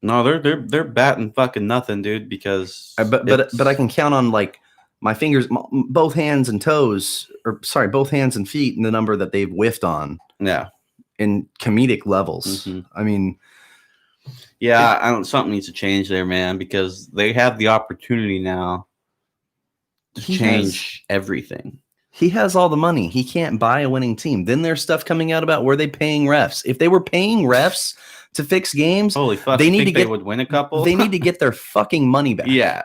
S2: No, they're batting fucking nothing, dude, because
S1: but I can count on like my fingers, both hands and feet and the number that they've whiffed on.
S2: Yeah.
S1: In comedic levels.
S2: something needs to change there, man, because they have the opportunity now to change everything.
S1: He has all the money. He can't buy a winning team. Then there's stuff coming out about were they paying refs. If they were paying refs to fix games.
S2: Holy fuck! They would win a couple.
S1: They need to get their fucking money back.
S2: Yeah,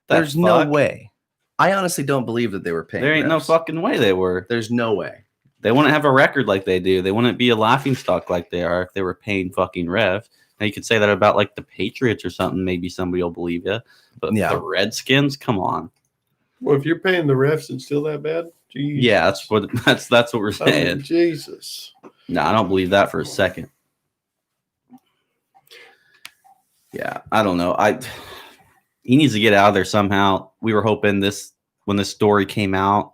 S1: there's no way. I honestly don't believe that they were paying.
S2: There ain't no fucking way they were.
S1: There's no way.
S2: They wouldn't have a record like they do. They wouldn't be a laughingstock like they are if they were paying fucking refs. Now you could say that about like the Patriots or something. Maybe somebody will believe you. But the Redskins, come on.
S3: Well, if you're paying the refs, it's still that bad. Jesus.
S2: Yeah, that's what we're saying.
S3: Oh, Jesus.
S2: No, I don't believe that for a second. Yeah, I don't know. He needs to get out of there somehow. We were hoping when this story came out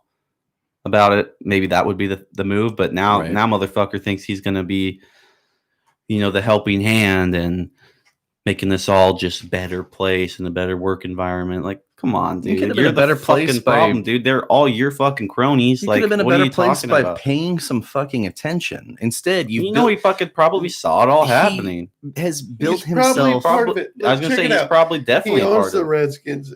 S2: about it, maybe that would be the move. But now motherfucker thinks he's gonna be, the helping hand and making this all just better place and a better work environment. Like, come on, dude. You're
S1: a better place
S2: problem, dude. They're all your fucking cronies.
S1: You could have been a better place by paying some fucking attention. Instead,
S2: he fucking probably saw it all happening.
S1: Has built himself.
S3: Part of it.
S2: I was gonna say he's probably definitely
S3: part of
S2: the
S3: Redskins.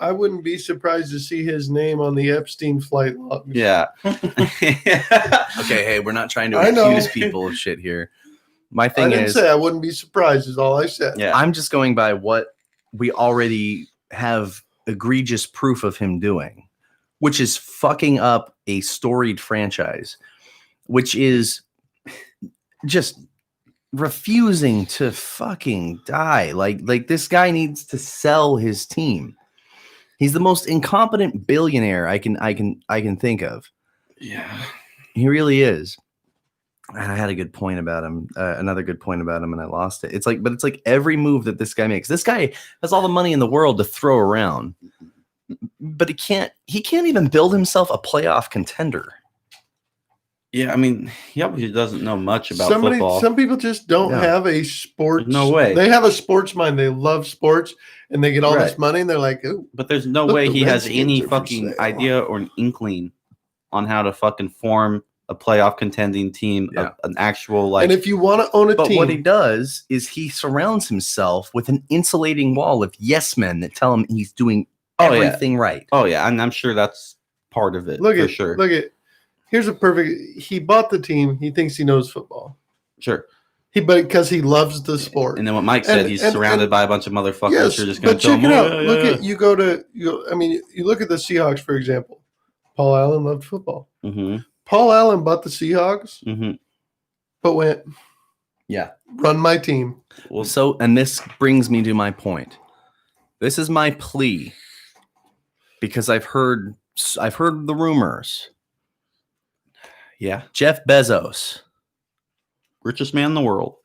S3: I wouldn't be surprised to see his name on the Epstein flight log.
S2: Yeah.
S1: Okay, hey, we're not trying to accuse people of shit here. My thing
S3: I didn't say I wouldn't be surprised is all I said.
S1: Yeah. I'm just going by what we already have egregious proof of him doing, which is fucking up a storied franchise, which is just refusing to fucking die. Like this guy needs to sell his team. He's the most incompetent billionaire I can think of.
S2: Yeah.
S1: He really is. I had a good point about him, another good point about him, and I lost it. It's like every move that this guy makes. This guy has all the money in the world to throw around, but he can't even build himself a playoff contender.
S2: Yeah, I mean, he obviously doesn't know much about football.
S3: Some people just don't have a sports.
S2: No way.
S3: They have a sports mind. They love sports, and they get all this money, and they're like, "Ooh."
S2: But there's no way he has any fucking idea or an inkling on how to fucking form a playoff contending team, an actual
S3: And if you want to own a team,
S1: what he does is he surrounds himself with an insulating wall of yes men that tell him he's doing everything right.
S2: Oh yeah, and I'm sure that's part of it. Look at.
S3: Here's a perfect. He bought the team. He thinks he knows football.
S2: Sure.
S3: Because he loves the sport.
S2: And then what Mike said, he's surrounded by a bunch of motherfuckers who are just going to tell him.
S3: Check it out. You look at the Seahawks, for example. Paul Allen loved football.
S2: Mm-hmm.
S3: Paul Allen bought the Seahawks, but went, run my team.
S1: Well, and this brings me to my point. This is my plea because I've heard the rumors.
S2: Yeah,
S1: Jeff Bezos,
S2: richest man in the world.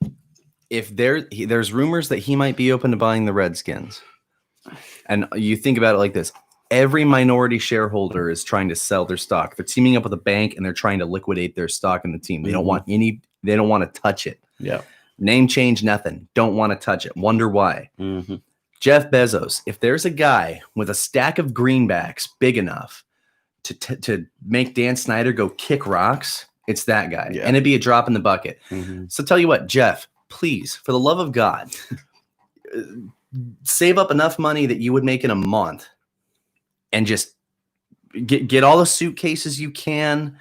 S1: If there's rumors that he might be open to buying the Redskins, and you think about it like this. Every minority shareholder is trying to sell their stock. They're teaming up with a bank and they're trying to liquidate their stock in the team. They don't want they don't want to touch it.
S2: Yeah.
S1: Name change, nothing. Don't want to touch it. Wonder why.
S2: Mm-hmm.
S1: Jeff Bezos, if there's a guy with a stack of greenbacks big enough to make Dan Snyder go kick rocks, it's that guy. Yeah. And it'd be a drop in the bucket. Mm-hmm. So tell you what, Jeff, please, for the love of God, save up enough money that you would make in a month. And just get all the suitcases you can,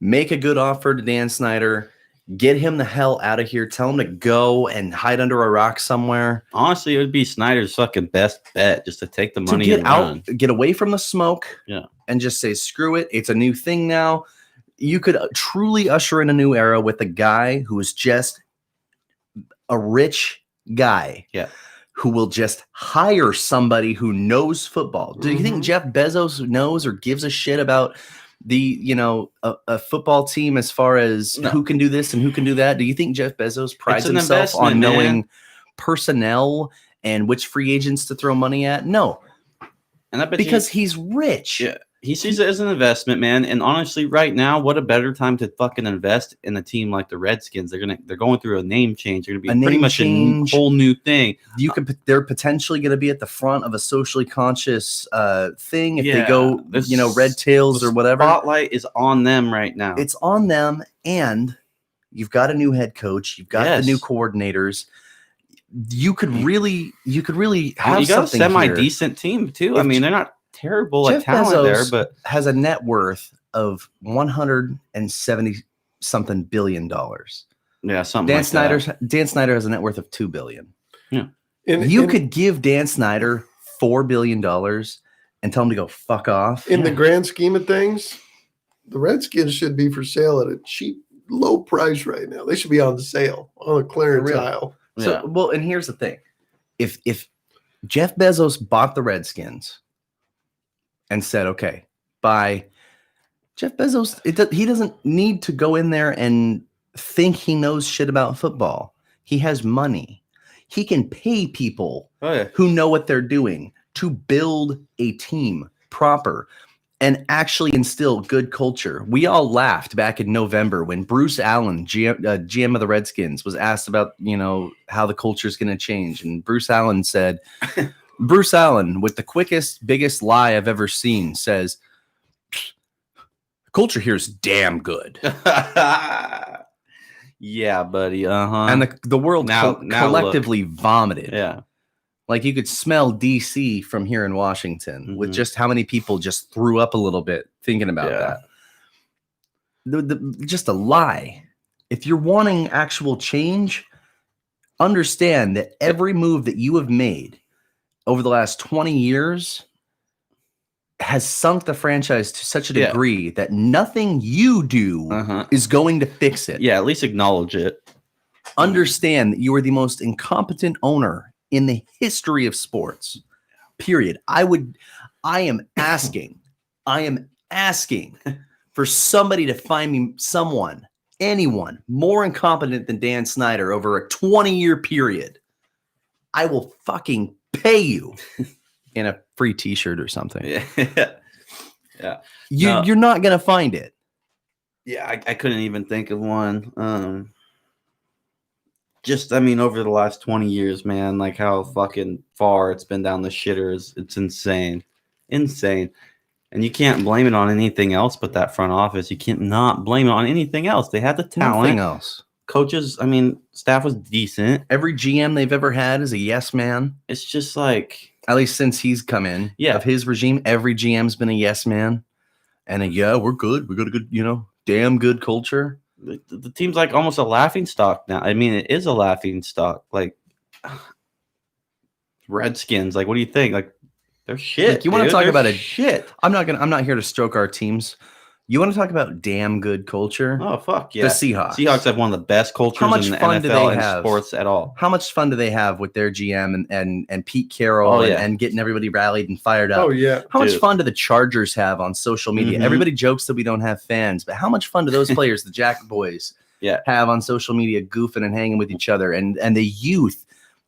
S1: make a good offer to Dan Snyder, get him the hell out of here, tell him to go and hide under a rock somewhere.
S2: Honestly, it would be Snyder's fucking best bet just to take the money
S1: get
S2: and
S1: out,
S2: run.
S1: Get away from the smoke,
S2: and
S1: just say, screw it. It's a new thing now. You could truly usher in a new era with a guy who is just a rich guy.
S2: Yeah.
S1: Who will just hire somebody who knows football. Do you think Jeff Bezos knows or gives a shit about a football team as far as who can do this and who can do that? Do you think Jeff Bezos prides himself on knowing personnel and which free agents to throw money at? No.
S2: And I bet
S1: because he's rich.
S2: Yeah. He sees it as an investment, man. And honestly, right now, what a better time to fucking invest in a team like the Redskins. They're going through a name change. They're going to be pretty much a whole new thing.
S1: They're potentially going to be at the front of a socially conscious thing if they go, Red Tails or whatever.
S2: Spotlight is on them right now.
S1: It's on them, and you've got a new head coach. You've got the new coordinators. You could really have
S2: you got a
S1: semi
S2: decent team too. I mean, they're not terrible at talent
S1: Bezos
S2: there, but
S1: has a net worth of $170 something billion.
S2: Yeah, something. Dan
S1: Snyder has a net worth of $2 billion.
S2: Yeah,
S1: you could give Dan Snyder $4 billion and tell him to go fuck off.
S3: In the grand scheme of things, the Redskins should be for sale at a cheap, low price right now. They should be on sale on a clearance aisle.
S1: So, well, and here's the thing: if Jeff Bezos bought the Redskins and said, "Okay, bye," Jeff Bezos, he doesn't need to go in there and think he knows shit about football. He has money. He can pay people who know what they're doing to build a team proper and actually instill good culture. We all laughed back in November when Bruce Allen, GM of the Redskins, was asked about, how the culture is going to change. And Bruce Allen said, Bruce Allen, with the quickest, biggest lie I've ever seen, says, culture here is damn good.
S2: Yeah, buddy. Uh-huh.
S1: And the world collectively vomited.
S2: Yeah.
S1: Like you could smell DC from here in Washington with just how many people just threw up a little bit thinking about that. Just a lie. If you're wanting actual change, understand that every move that you have made over the last 20 years has sunk the franchise to such a degree that nothing you do is going to fix it.
S2: Yeah, at least acknowledge it.
S1: Understand that you are the most incompetent owner in the history of sports. Period. I am asking for somebody to find me anyone more incompetent than Dan Snyder over a 20-year period. I will fucking pay you in a free t-shirt or something.
S2: Yeah.
S1: You're not going to find it.
S2: Yeah, I couldn't even think of one. Over the last 20 years, man, like how fucking far it's been down the shitters. It's insane. And you can't blame it on anything else but that front office. You can't not blame it on anything else. They had the talent.
S1: Nothing else.
S2: Coaches, staff was decent.
S1: Every GM they've ever had is a yes man.
S2: It's just like,
S1: at least since he's come in of his regime, every GM's been a yes man. And we're good. We got a good, damn good culture.
S2: The team's like almost a laughing stock now. It is a laughing stock. Like Redskins, like what do you think? Like they're shit.
S1: Like, you want to talk about
S2: shit.
S1: I'm not here to stroke our teams. You want to talk about damn good culture?
S2: Oh, fuck yeah.
S1: The Seahawks.
S2: Seahawks have one of the best cultures in the NFL and sports at all.
S1: How much fun do they have with their GM and Pete Carroll and getting everybody rallied and fired up?
S3: Oh, yeah.
S1: How much fun do the Chargers have on social media? Everybody jokes that we don't have fans, but how much fun do those players, the Jack Boys, have on social media goofing and hanging with each other? And the youth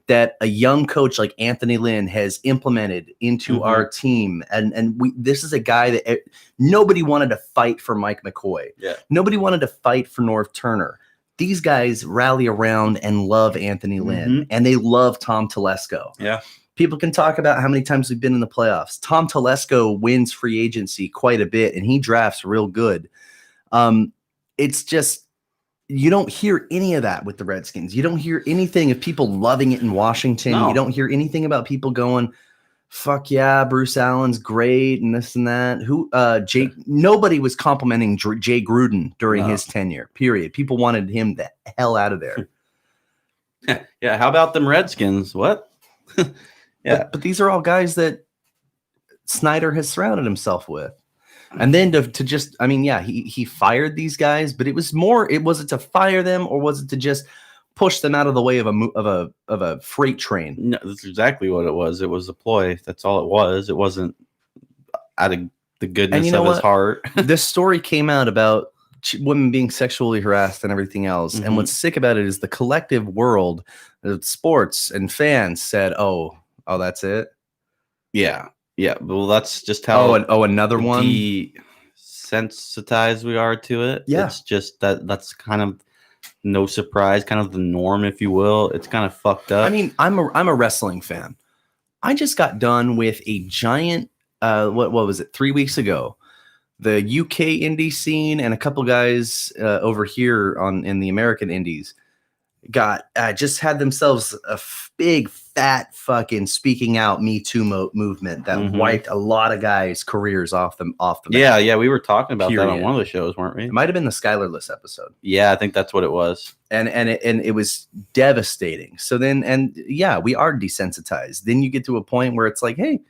S1: that a young coach like Anthony Lynn has implemented into our team. And this is a guy that nobody wanted to fight for Mike McCoy.
S2: Yeah.
S1: Nobody wanted to fight for North Turner. These guys rally around and love Anthony Lynn, and they love Tom Telesco.
S2: Yeah.
S1: People can talk about how many times we've been in the playoffs. Tom Telesco wins free agency quite a bit, and he drafts real good. It's just, you don't hear any of that with the Redskins. You don't hear anything of people loving it in Washington. No. You don't hear anything about people going, fuck yeah, Bruce Allen's great and this and that. Nobody was complimenting Jay Gruden during his tenure, period. People wanted him the hell out of there.
S2: Yeah, how about them Redskins? What?
S1: Yeah. But these are all guys that Snyder has surrounded himself with. And then to just, he fired these guys, but it was it to fire them, or was it to just push them out of the way of a freight train?
S2: No, that's exactly what it was. It was a ploy. That's all it was. It wasn't out of the goodness of his heart.
S1: This story came out about women being sexually harassed and everything else. And what's sick about it is the collective world of sports and fans said, oh, that's it.
S2: Yeah. Yeah, well, that's just how.
S1: Another one.
S2: Desensitized we are to it.
S1: Yeah,
S2: it's just that's kind of no surprise, kind of the norm, if you will. It's kind of fucked up.
S1: I'm a wrestling fan. I just got done with a giant. What was it? 3 weeks ago, the UK indie scene and a couple guys over here in the American indies got just had themselves a big fat fucking speaking out Me Too movement that wiped a lot of guys' careers off the
S2: bat. Yeah, we were talking about that on one of the shows, weren't we?
S1: It might have been the Skyler episode.
S2: Yeah, I think that's what it was.
S1: And it was devastating. So then, we are desensitized. Then you get to a point where it's like, hey,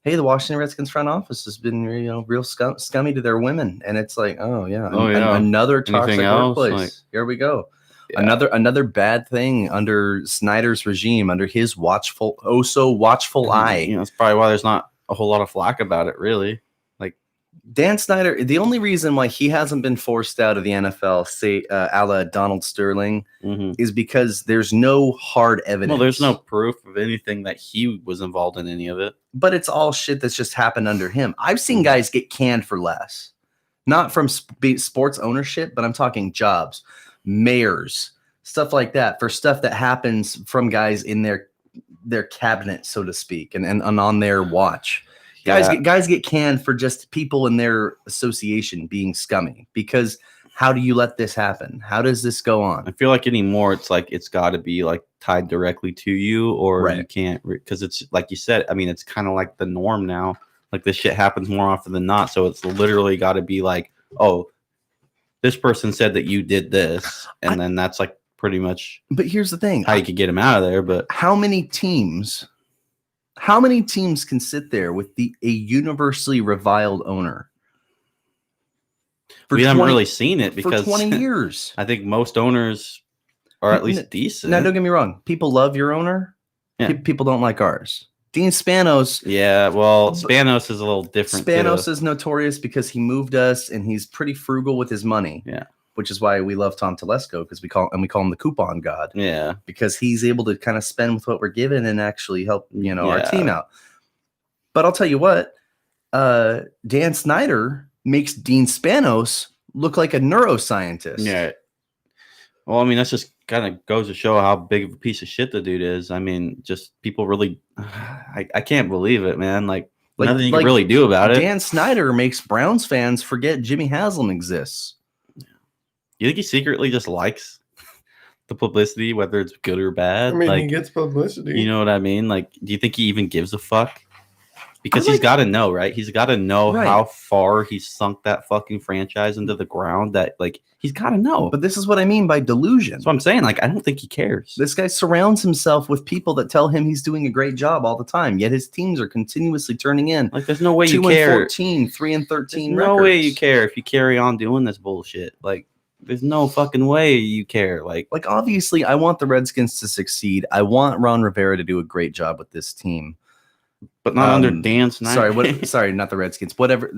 S1: the Washington Redskins front office has been, real scummy to their women, and it's like, another toxic workplace. Like, here we go. Yeah. Another bad thing under Snyder's regime, under his watchful eye.
S2: That's probably why there's not a whole lot of flack about it, really. Like
S1: Dan Snyder, the only reason why he hasn't been forced out of the NFL, say a la Donald Sterling, is because there's no hard evidence.
S2: Well, there's no proof of anything that he was involved in any of it.
S1: But it's all shit that's just happened under him. I've seen guys get canned for less, not from sports ownership, but I'm talking jobs. Mayors, stuff like that, for stuff that happens from guys in their cabinet, so to speak, and on their watch. Guys get canned for just people in their association being scummy. Because how do you let this happen? How does this go on?
S2: I feel like anymore, it's like it's got to be like tied directly to you, or you can't, because it's like you said. I mean, it's kind of like the norm now. Like this shit happens more often than not. So it's literally got to be like, oh, this person said that you did this, and then that's like pretty much.
S1: But here's the thing:
S2: how you could get him out of there. But
S1: how many teams can sit there with a universally reviled owner?
S2: We haven't really seen it because
S1: for 20 years.
S2: I think most owners are at least decent.
S1: Now, don't get me wrong. People love your owner. Yeah. People don't like ours. Dean Spanos.
S2: Yeah, well, Spanos is a little different.
S1: Spanos is notorious because he moved us, and he's pretty frugal with his money.
S2: Yeah,
S1: which is why we love Tom Telesco, because we call him the coupon god.
S2: Yeah,
S1: because he's able to kind of spend with what we're given and actually help our team out. But I'll tell you what, Dan Snyder makes Dean Spanos look like a neuroscientist.
S2: Yeah. Well, I mean, that's just kind of goes to show how big of a piece of shit the dude is. I mean, just people really, I can't believe it, man. Like nothing you can really do about it.
S1: Dan Snyder makes Browns fans forget Jimmy Haslam exists.
S2: You think he secretly just likes the publicity, whether it's good or bad?
S3: I mean, he gets publicity.
S2: You know what I mean? Like, do you think he even gives a fuck? Because he's got to know, right? He's got to know how far he's sunk that fucking franchise into the ground. That, like, he's got to know.
S1: But this is what I mean by delusion.
S2: That's what I'm saying. Like, I don't think he cares.
S1: This guy surrounds himself with people that tell him he's doing a great job all the time. Yet his teams are continuously turning in.
S2: Like, there's no way you care.
S1: 2-14, 3-13
S2: There's no way you care if you carry on doing this bullshit. Like, there's no fucking way you care. Like,
S1: obviously, I want the Redskins to succeed. I want Ron Rivera to do a great job with this team.
S2: But not under Dan Snyder.
S1: Sorry, not the Redskins. Whatever.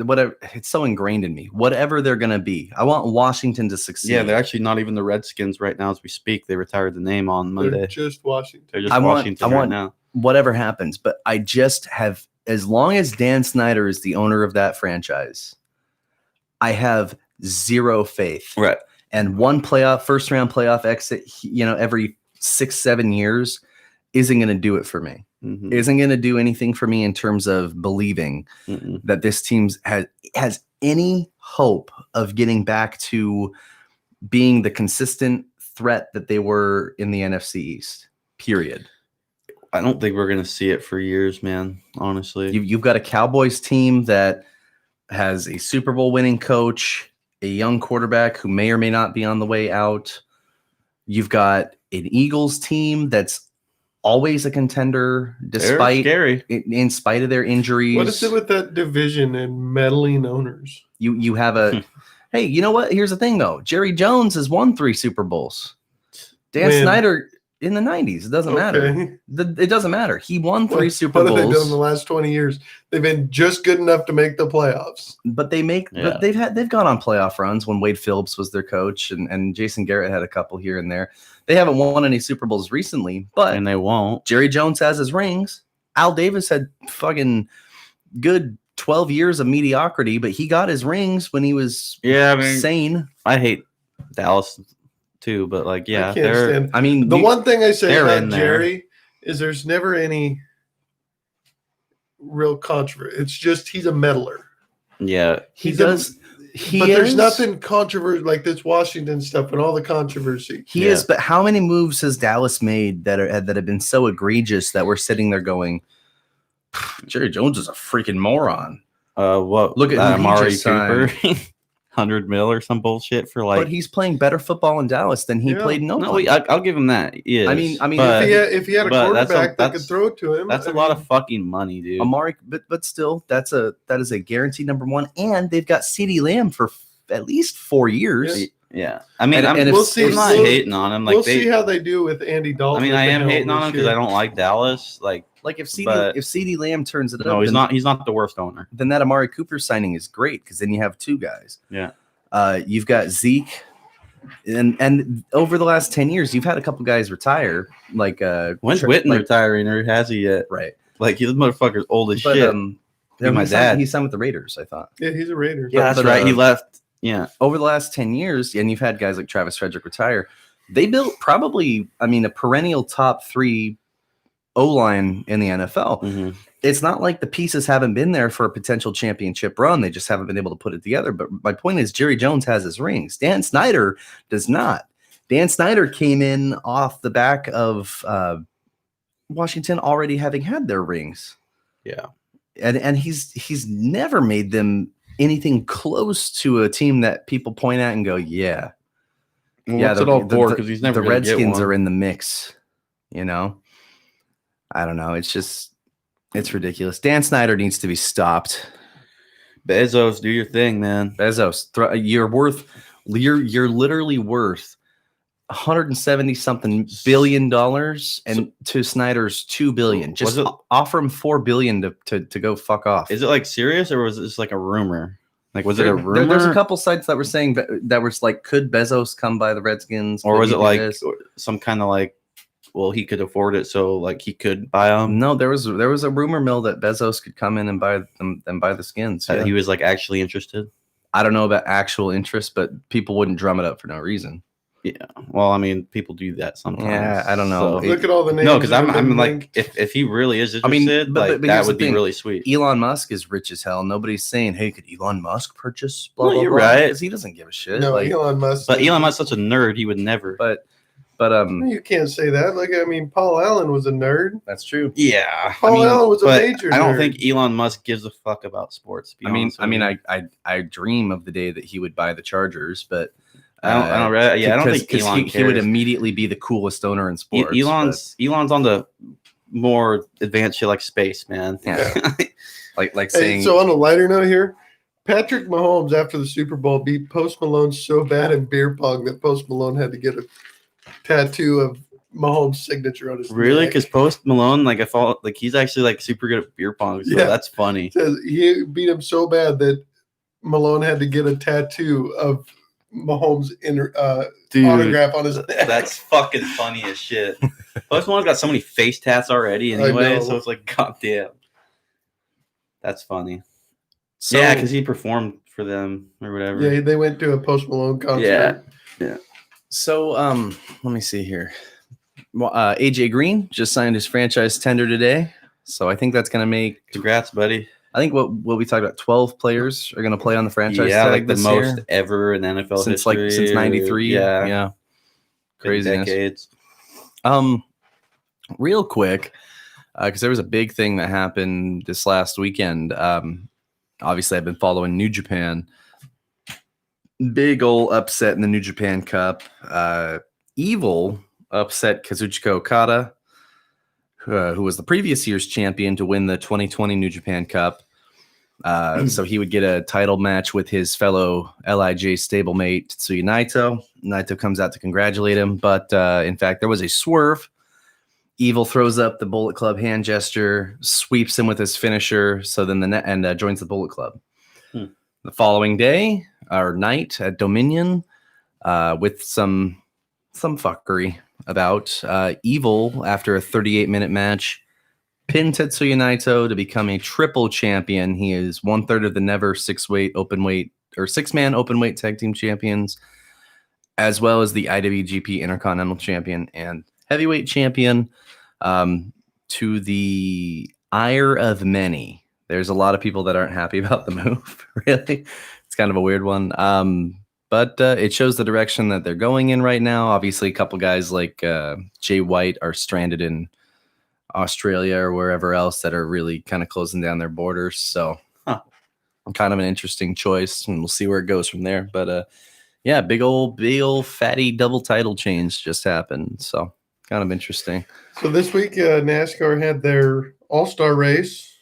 S1: It's so ingrained in me. Whatever they're gonna be, I want Washington to succeed.
S2: Yeah, they're actually not even the Redskins right now as we speak. They retired the name on Monday.
S3: They're just Washington.
S2: They're just Washington right now.
S1: Whatever happens, but I just have, as long as Dan Snyder is the owner of that franchise, I have zero faith.
S2: Right.
S1: And one first round playoff exit, every 6-7 years isn't going to do it for me. Mm-hmm. Isn't going to do anything for me in terms of believing that this team has any hope of getting back to being the consistent threat that they were in the NFC East, period.
S2: I don't think we're going to see it for years, man, honestly.
S1: You've got a Cowboys team that has a Super Bowl winning coach, a young quarterback who may or may not be on the way out. You've got an Eagles team that's always a contender, in spite of their injuries.
S3: What is it with that division and meddling owners?
S1: You have a hey, you know what? Here's the thing though. Jerry Jones has won 3 Super Bowls. Dan Snyder in the 90s. It doesn't matter. It doesn't matter. He won 3 Super Bowls.
S3: What have they done in the last 20 years? They've been just good enough to make the playoffs.
S1: But but they've gone on playoff runs when Wade Phillips was their coach, and Jason Garrett had a couple here and there. They haven't won any Super Bowls recently, and
S2: they won't.
S1: Jerry Jones has his rings. Al Davis had fucking good 12 years of mediocrity, but he got his rings when he was sane.
S2: I hate Dallas too, but
S3: the one thing I say about Jerry is there's never any real controversy. It's just he's a meddler.
S2: Yeah,
S3: he does. there's nothing controversial like this Washington stuff and all the controversy.
S1: He is, but how many moves has Dallas made that have been so egregious that we're sitting there going, Jerry Jones is a freaking moron.
S2: Look at Amari Cooper. 100 mil or some bullshit for like.
S1: But he's playing better football in Dallas than he played in Oakland.
S2: No, I'll give him that. I
S1: mean,
S2: but,
S3: if he had a quarterback that could throw it to him,
S2: that's a lot of fucking money, dude.
S1: Amari, but still, that is a guaranteed number one, and they've got CeeDee Lamb for at least 4 years.
S2: Yeah, I mean,
S3: we'll see.
S2: I'm not hating on him. Like
S3: we'll see how they do with Andy Dalton.
S2: I mean, I am hating on him because I don't like Dallas. Like
S1: if CeeDee Lamb turns it up,
S2: no, he's not the worst owner.
S1: Then that Amari Cooper signing is great because then you have two guys.
S2: Yeah.
S1: You've got Zeke, and over the last 10 years, you've had a couple guys retire. Like
S2: when's Witten retiring, or has he yet?
S1: Right.
S2: Like this motherfucker's old as shit. My dad.
S1: He signed with the Raiders, I thought.
S3: Yeah, he's a Raider.
S2: Yeah, that's right. He left. Yeah.
S1: Over the last 10 years, and you've had guys like Travis Frederick retire. They built probably, a perennial top 3 O-line in the NFL.
S2: Mm-hmm.
S1: It's not like the pieces haven't been there for a potential championship run. They just haven't been able to put it together. But my point is, Jerry Jones has his rings. Dan Snyder does not. Dan Snyder came in off the back of Washington already having had their rings.
S2: Yeah.
S1: And he's never made them anything close to a team that people point at and go, yeah.
S2: Well, what's it all for? Because he's never
S1: the Redskins are in the mix, I don't know. It's ridiculous. Dan Snyder needs to be stopped.
S2: Bezos, do your thing, man.
S1: Bezos, you're literally worth $170-something billion, and to Snyder's $2 billion. Just offer him $4 billion to go fuck off.
S2: Is it like serious, or was this like a rumor? Like, was it a rumor?
S1: There's a couple sites that were saying that was like, could Bezos come by the Redskins,
S2: or was it like some kind of like, well, he could afford it, so like he could buy them?
S1: No, there was a rumor mill that Bezos could come in and buy them and buy the skins.
S2: He was like actually interested.
S1: I don't know about actual interest, but people wouldn't drum it up for no reason.
S2: Yeah, well, I mean, people do that sometimes.
S1: Yeah, I don't know.
S3: So, look at all the names.
S2: No, because I'm like, if he really is interested, but that would be really sweet.
S1: Elon Musk is rich as hell. Nobody's saying, "Hey, could Elon Musk purchase?" Blah, blah,
S2: you're
S1: blah,
S2: right,
S1: because he doesn't give a shit.
S3: No, Elon Musk.
S2: But Elon Musk's such a nerd; he would never.
S1: But
S3: you can't say that. Like, Paul Allen was a nerd.
S1: That's true.
S2: Yeah,
S3: Paul Allen was a major.
S2: I don't
S3: nerd.
S2: think Elon Musk gives a fuck about sports.
S1: I dream of the day that he would buy the Chargers, but.
S2: I don't think Elon
S1: he would immediately be the coolest owner in sports.
S2: Elon's on the more advanced shit like space, man.
S1: Yeah. like saying.
S3: So on a lighter note here, Patrick Mahomes after the Super Bowl beat Post Malone so bad in beer pong that Post Malone had to get a tattoo of Mahomes' signature on his
S2: Really? Because Post Malone, he's actually super good at beer pong. So that's funny.
S3: He beat him so bad Malone had to get a tattoo of Mahomes' autograph on his neck.
S2: That's fucking funny as shit. Post Malone's got so many face tats already anyway, so it's like, goddamn. That's funny. So, yeah, because he performed for them or whatever.
S3: Yeah, they went to a Post Malone concert.
S2: Yeah.
S1: So, let me see here. Well, AJ Green just signed his franchise tender today, so I think that's going to make.
S2: Congrats, buddy.
S1: I think what we talked about, 12 players are going to play on the franchise tag
S2: like the
S1: this
S2: most
S1: year.
S2: ever in NFL history.
S1: Since 93. Yeah. Craziness.
S2: Decades.
S1: Real quick, because there was a big thing that happened this last weekend. Obviously, I've been following New Japan. Big ol' upset in the New Japan Cup. Evil upset Kazuchika Okada, who was the previous year's champion, to win the 2020 New Japan Cup. So he would get a title match with his fellow LIJ stablemate Tetsuya Naito. Naito comes out to congratulate him, but in fact, there was a swerve. Evil throws up the Bullet Club hand gesture, sweeps him with his finisher, so then joins the Bullet Club. The following day or night at Dominion, with some fuckery about Evil after a 38-minute match. Pinned Tetsuya Naito to become a triple champion. He is 1/3 of the never six-man open weight tag team champions, as well as the IWGP Intercontinental Champion and heavyweight champion. To the ire of many, there's a lot of people that aren't happy about the move. Really, kind of a weird one. But it shows the direction that they're going in right now. Obviously, a couple guys like Jay White are stranded in Australia or wherever else that are really kind of closing down their borders. So kind of an interesting choice, and we'll see where it goes from there. But yeah, big old fatty double title change just happened. So kind of interesting.
S3: So this week, NASCAR had their All-Star race.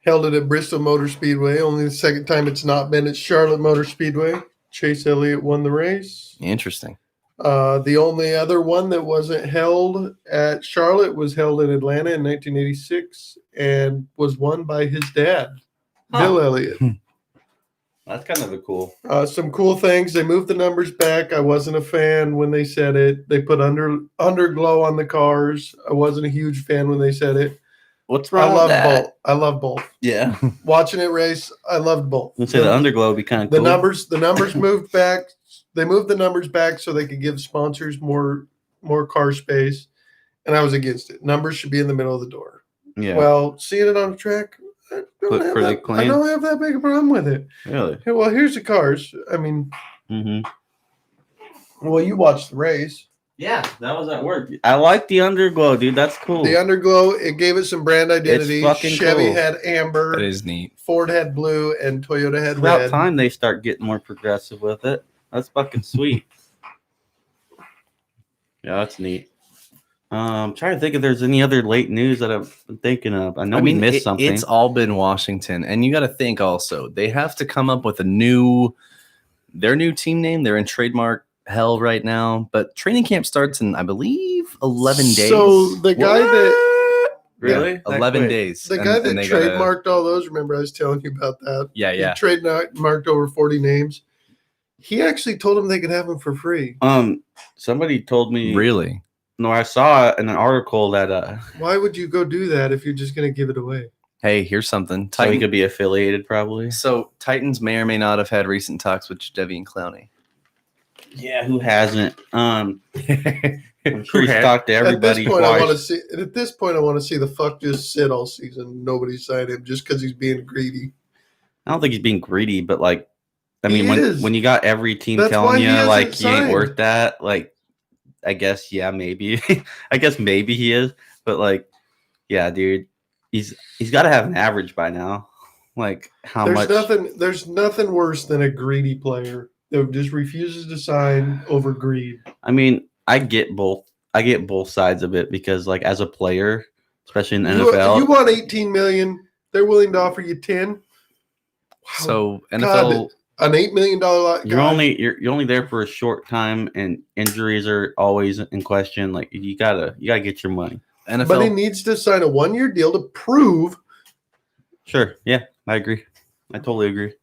S3: Held it at Bristol Motor Speedway. Only the second time it's not been at Charlotte Motor Speedway. Chase Elliott won the race.
S1: Interesting.
S3: The only other one that wasn't held at Charlotte was held in Atlanta in 1986 and was won by his dad, Bill Elliott.
S2: That's kind of a cool.
S3: Some cool things. They moved the numbers back. I wasn't a fan when they said it. They put underglow on the cars. I wasn't a huge fan when they said it.
S2: What's wrong with that?
S3: Both. I love both.
S2: Yeah.
S3: Watching it race, I loved both.
S2: Let's say the underglow would be kind of cool.
S3: The numbers moved back. They moved the numbers back so they could give sponsors more car space, and I was against it. Numbers should be in the middle of the door.
S2: Yeah.
S3: Well, seeing it on the track, I don't have that big a problem with it.
S2: Really?
S3: Well, here's the cars. I mean, well, you watched the race.
S2: Yeah, that was at work. I like the underglow, dude. That's cool.
S3: The underglow, it gave it some brand identity.
S2: It's fucking
S3: Chevy
S2: cool.
S3: had amber.
S1: That is neat.
S3: Ford had blue, and Toyota had
S2: About
S3: red.
S2: time they start getting more progressive with it. That's fucking sweet. Yeah, that's neat. I'm trying to think if there's any other late news that I've been thinking of. I know we missed something.
S1: It's all been Washington, and you got to think also they have to come up with their new team name. They're in trademark hell right now, but training camp starts in, I believe, 11 days.
S3: So the guy that
S2: really
S1: 11 days.
S3: The guy that trademarked all those. Remember, I was telling you about that.
S1: Yeah.
S3: He trademarked over 40 names. He actually told them they could have them for free.
S2: Somebody told me.
S1: Really?
S2: No, I saw in an article that.
S3: Why would you go do that if you're just going to give it away?
S1: Hey, here's something.
S2: So he could be affiliated, probably.
S1: So Titans may or may not have had recent talks with Devian Clowney.
S2: Yeah, who hasn't? I'm sure he's talked to everybody.
S3: At this point, I want to see the fuck just sit all season. Nobody signed him just because he's being greedy.
S2: I don't think he's being greedy, but like, I mean, when you got every team telling you like you ain't worth that, like, I guess maybe, I guess maybe he is, but like, yeah, dude, he's got to have an average by now. Like,
S3: There's nothing worse than a greedy player that just refuses to sign over greed.
S2: I mean, I get both sides of it because, like, as a player, especially in the NFL,
S3: you want $18 million. They're willing to offer you 10. Wow.
S1: So NFL,
S3: an $8 million lot.
S2: You're only there for a short time, and injuries are always in question. Like, you gotta get your money.
S1: NFL,
S3: but he needs to sign a 1-year deal to prove.
S2: Sure. Yeah, I agree. I totally agree.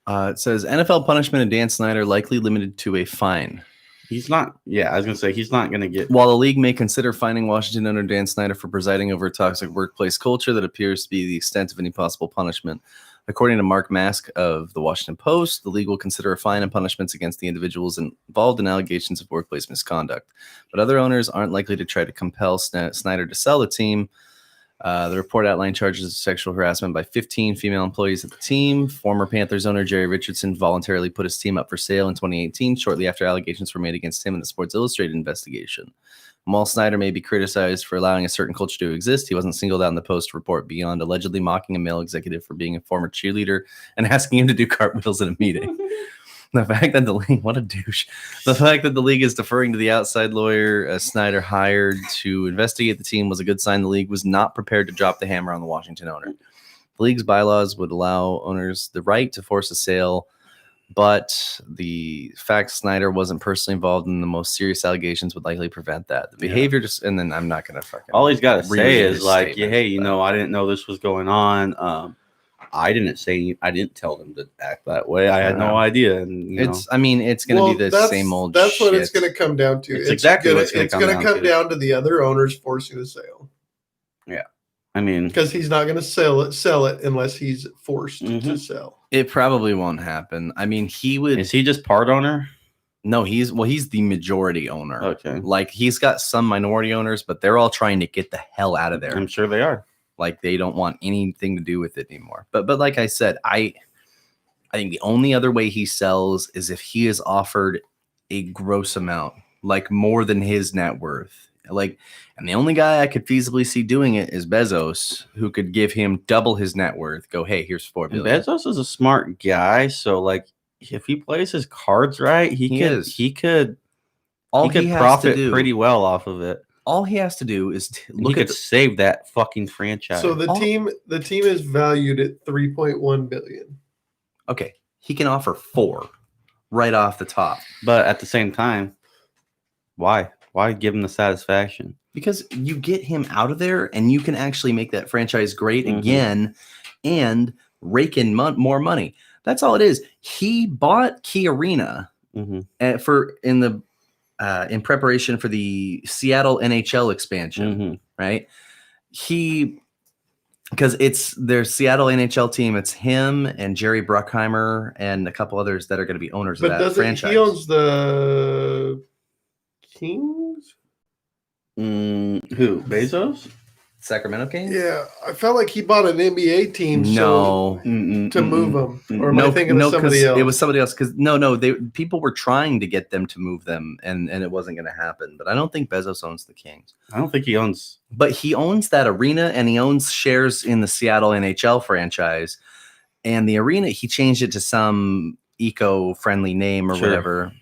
S1: It says NFL punishment of Dan Snyder likely limited to a fine.
S2: He's not. Yeah, I was gonna say he's not gonna get.
S1: While the league may consider fining Washington owner Dan Snyder for presiding over a toxic workplace culture that appears to be the extent of any possible punishment, according to Mark Mask of the Washington Post, the league will consider a fine and punishments against the individuals involved in allegations of workplace misconduct. But other owners aren't likely to try to compel Snyder to sell the team. The report outlined charges of sexual harassment by 15 female employees at the team. Former Panthers owner Jerry Richardson voluntarily put his team up for sale in 2018, shortly after allegations were made against him in the Sports Illustrated investigation. While Snyder may be criticized for allowing a certain culture to exist, he wasn't singled out in the Post report beyond allegedly mocking a male executive for being a former cheerleader and asking him to do cartwheels at a meeting. The fact that the league, what a douche. The fact that the league is deferring to the outside lawyer Snyder hired to investigate the team was a good sign the league was not prepared to drop the hammer on the Washington owner. The league's bylaws would allow owners the right to force a sale, but the fact Snyder wasn't personally involved in the most serious allegations would likely prevent that. The behavior and then I'm not going to fucking.
S2: All he's got to say is like, yeah, hey, I didn't know this was going on. I didn't tell them to act that way. I had no idea. And
S1: it's going to be the same old
S3: That's
S1: shit.
S3: What it's going to come down to.
S2: It's exactly what it's going to
S3: come down to the other owners forcing a sale.
S2: Yeah. I mean,
S3: because he's not going to sell it unless he's forced to sell.
S1: It probably won't happen. I mean, he would.
S2: Is he just part owner?
S1: No, he's the majority owner.
S2: Okay.
S1: Like he's got some minority owners, but they're all trying to get the hell out of there.
S2: I'm sure they are.
S1: Like they don't want anything to do with it anymore. But like I said, I I think the only other way he sells is if he is offered a gross amount, like more than his net worth. Like, and the only guy I could feasibly see doing it is Bezos, who could give him double his net worth. Go, hey, here's $4 billion.
S2: Bezos is a smart guy, so like if he plays his cards right, he could profit pretty well off of it.
S1: All he has to do is
S2: save that fucking franchise.
S3: So the team is valued at $3.1 billion.
S1: Okay, he can offer 4 right off the top,
S2: but at the same time, why? Why give him the satisfaction?
S1: Because you get him out of there and you can actually make that franchise great again and rake in more money. That's all it is. He bought Key Arena in preparation for the Seattle NHL expansion, right? Because it's their Seattle NHL team. It's him and Jerry Bruckheimer and a couple others that are going to be owners of that franchise.
S3: He owns the Kings?
S2: Who? Bezos?
S1: Sacramento Kings?
S3: Yeah, I felt like he bought an NBA team to move them. Or am I thinking of somebody else?
S1: It was somebody else because people were trying to get them to move them and it wasn't going to happen. But I don't think Bezos owns the Kings.
S2: I don't think he owns.
S1: But he owns that arena and he owns shares in the Seattle NHL franchise. And the arena, he changed it to some eco-friendly name or whatever.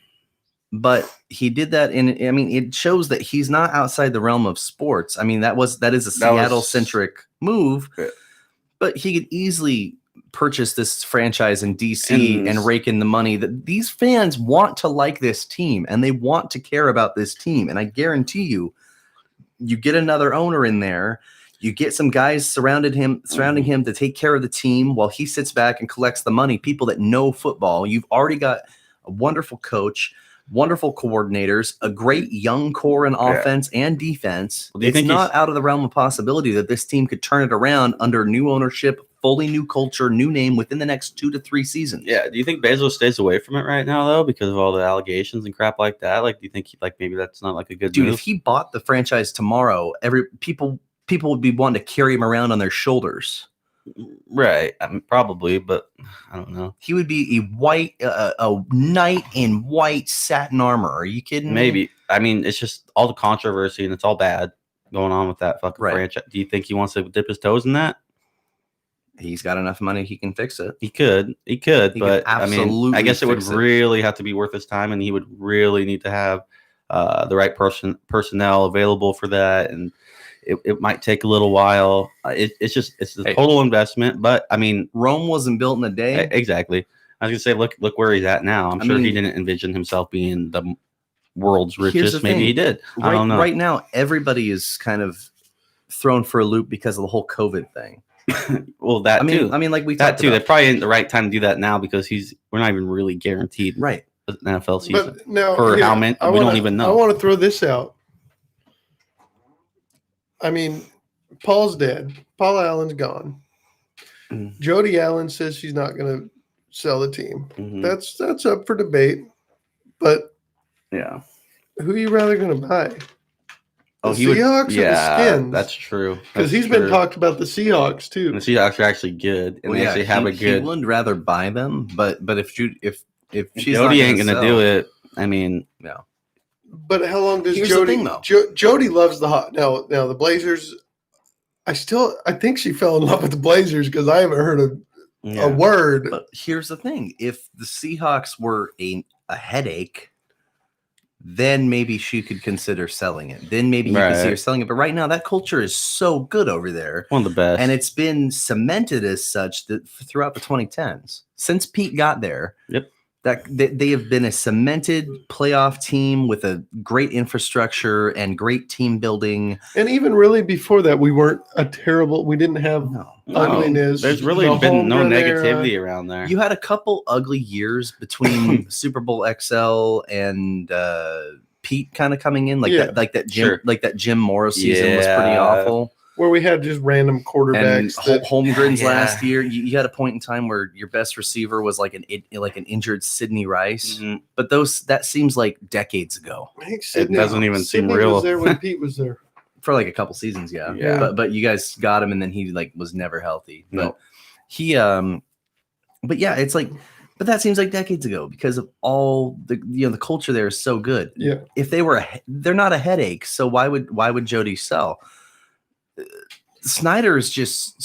S1: But he did that it shows that he's not outside the realm of sports. I mean, that is a Seattle-centric move, but he could easily purchase this franchise in DC and rake in the money that these fans want to like this team and they want to care about this team. And I guarantee you get another owner in there, you get some guys surrounding him to take care of the team while he sits back and collects the money, people that know football. You've already got a wonderful coach, wonderful coordinators, a great young core in offense and defense. Well, it's not out of the realm of possibility that this team could turn it around under new ownership, fully new culture, new name within the next 2 to 3 seasons.
S2: Yeah. Do you think Bezos stays away from it right now though, because of all the allegations and crap like that? Like, do you think maybe that's not like a good move?
S1: If he bought the franchise tomorrow, people would be wanting to carry him around on their shoulders.
S2: Right, probably, but I don't know.
S1: He would be a knight in white satin armor. Are you kidding?
S2: Maybe. I mean, it's just all the controversy and it's all bad going on with that fucking franchise. Do you think he wants to dip his toes in that?
S1: He's got enough money; he can fix it.
S2: He could, but I mean, I guess it would really have to be worth his time, and he would really need to have the right personnel available for that, and. It might take a little while. It's a total investment, but I mean,
S1: Rome wasn't built in a day.
S2: Exactly. I was gonna say, look where he's at now. I'm sure he didn't envision himself being the world's richest. Maybe he did. I don't know.
S1: Right now, everybody is kind of thrown for a loop because of the whole COVID thing.
S2: Well, that too.
S1: I mean, like we
S2: that too. That probably ain't the right time to do that now because we're not even really guaranteed
S1: an
S2: NFL season.
S3: But now,
S2: how many? We don't even know.
S3: I want to throw this out. I mean, Paul's dead. Paul Allen's gone. Jody Allen says she's not going to sell the team. That's up for debate. But who are you rather going to buy? The Seahawks or the Skins?
S2: That's true.
S3: Because he's been talked about the Seahawks too.
S2: And the Seahawks are actually good, and they actually have a good.
S1: He would rather buy them, but if she's
S2: Jody ain't going to do it, I mean,
S3: no. But how long does Jody? Jody loves the hot. Now the Blazers. I think she fell in love with the Blazers because I haven't heard a word.
S1: But here's the thing: if the Seahawks were a headache, then maybe she could consider selling it. Then maybe you could see her selling it. But right now, that culture is so good over there,
S2: one of the best,
S1: and it's been cemented as such that throughout the 2010s, since Pete got there.
S2: Yep.
S1: That they have been a cemented playoff team with a great infrastructure and great team building.
S3: And even really before that, we weren't we didn't have ugliness.
S2: There's really been no negativity around there.
S1: You had a couple ugly years between Super Bowl XL and Pete kind of coming in that Jim Morris season was pretty awful.
S3: Where we had just random quarterbacks.
S1: And Holmgren's last year, you had a point in time where your best receiver was like an injured Sidney Rice. But that seems like decades ago.
S2: It doesn't even seem real.
S3: Was there when Pete was there
S1: for like a couple seasons, But you guys got him, and then he was never healthy. But he, but yeah, it's like But that seems like decades ago because of all the culture there is so good.
S3: Yeah.
S1: If they're not a headache, so why would Jody sell? Snyder is just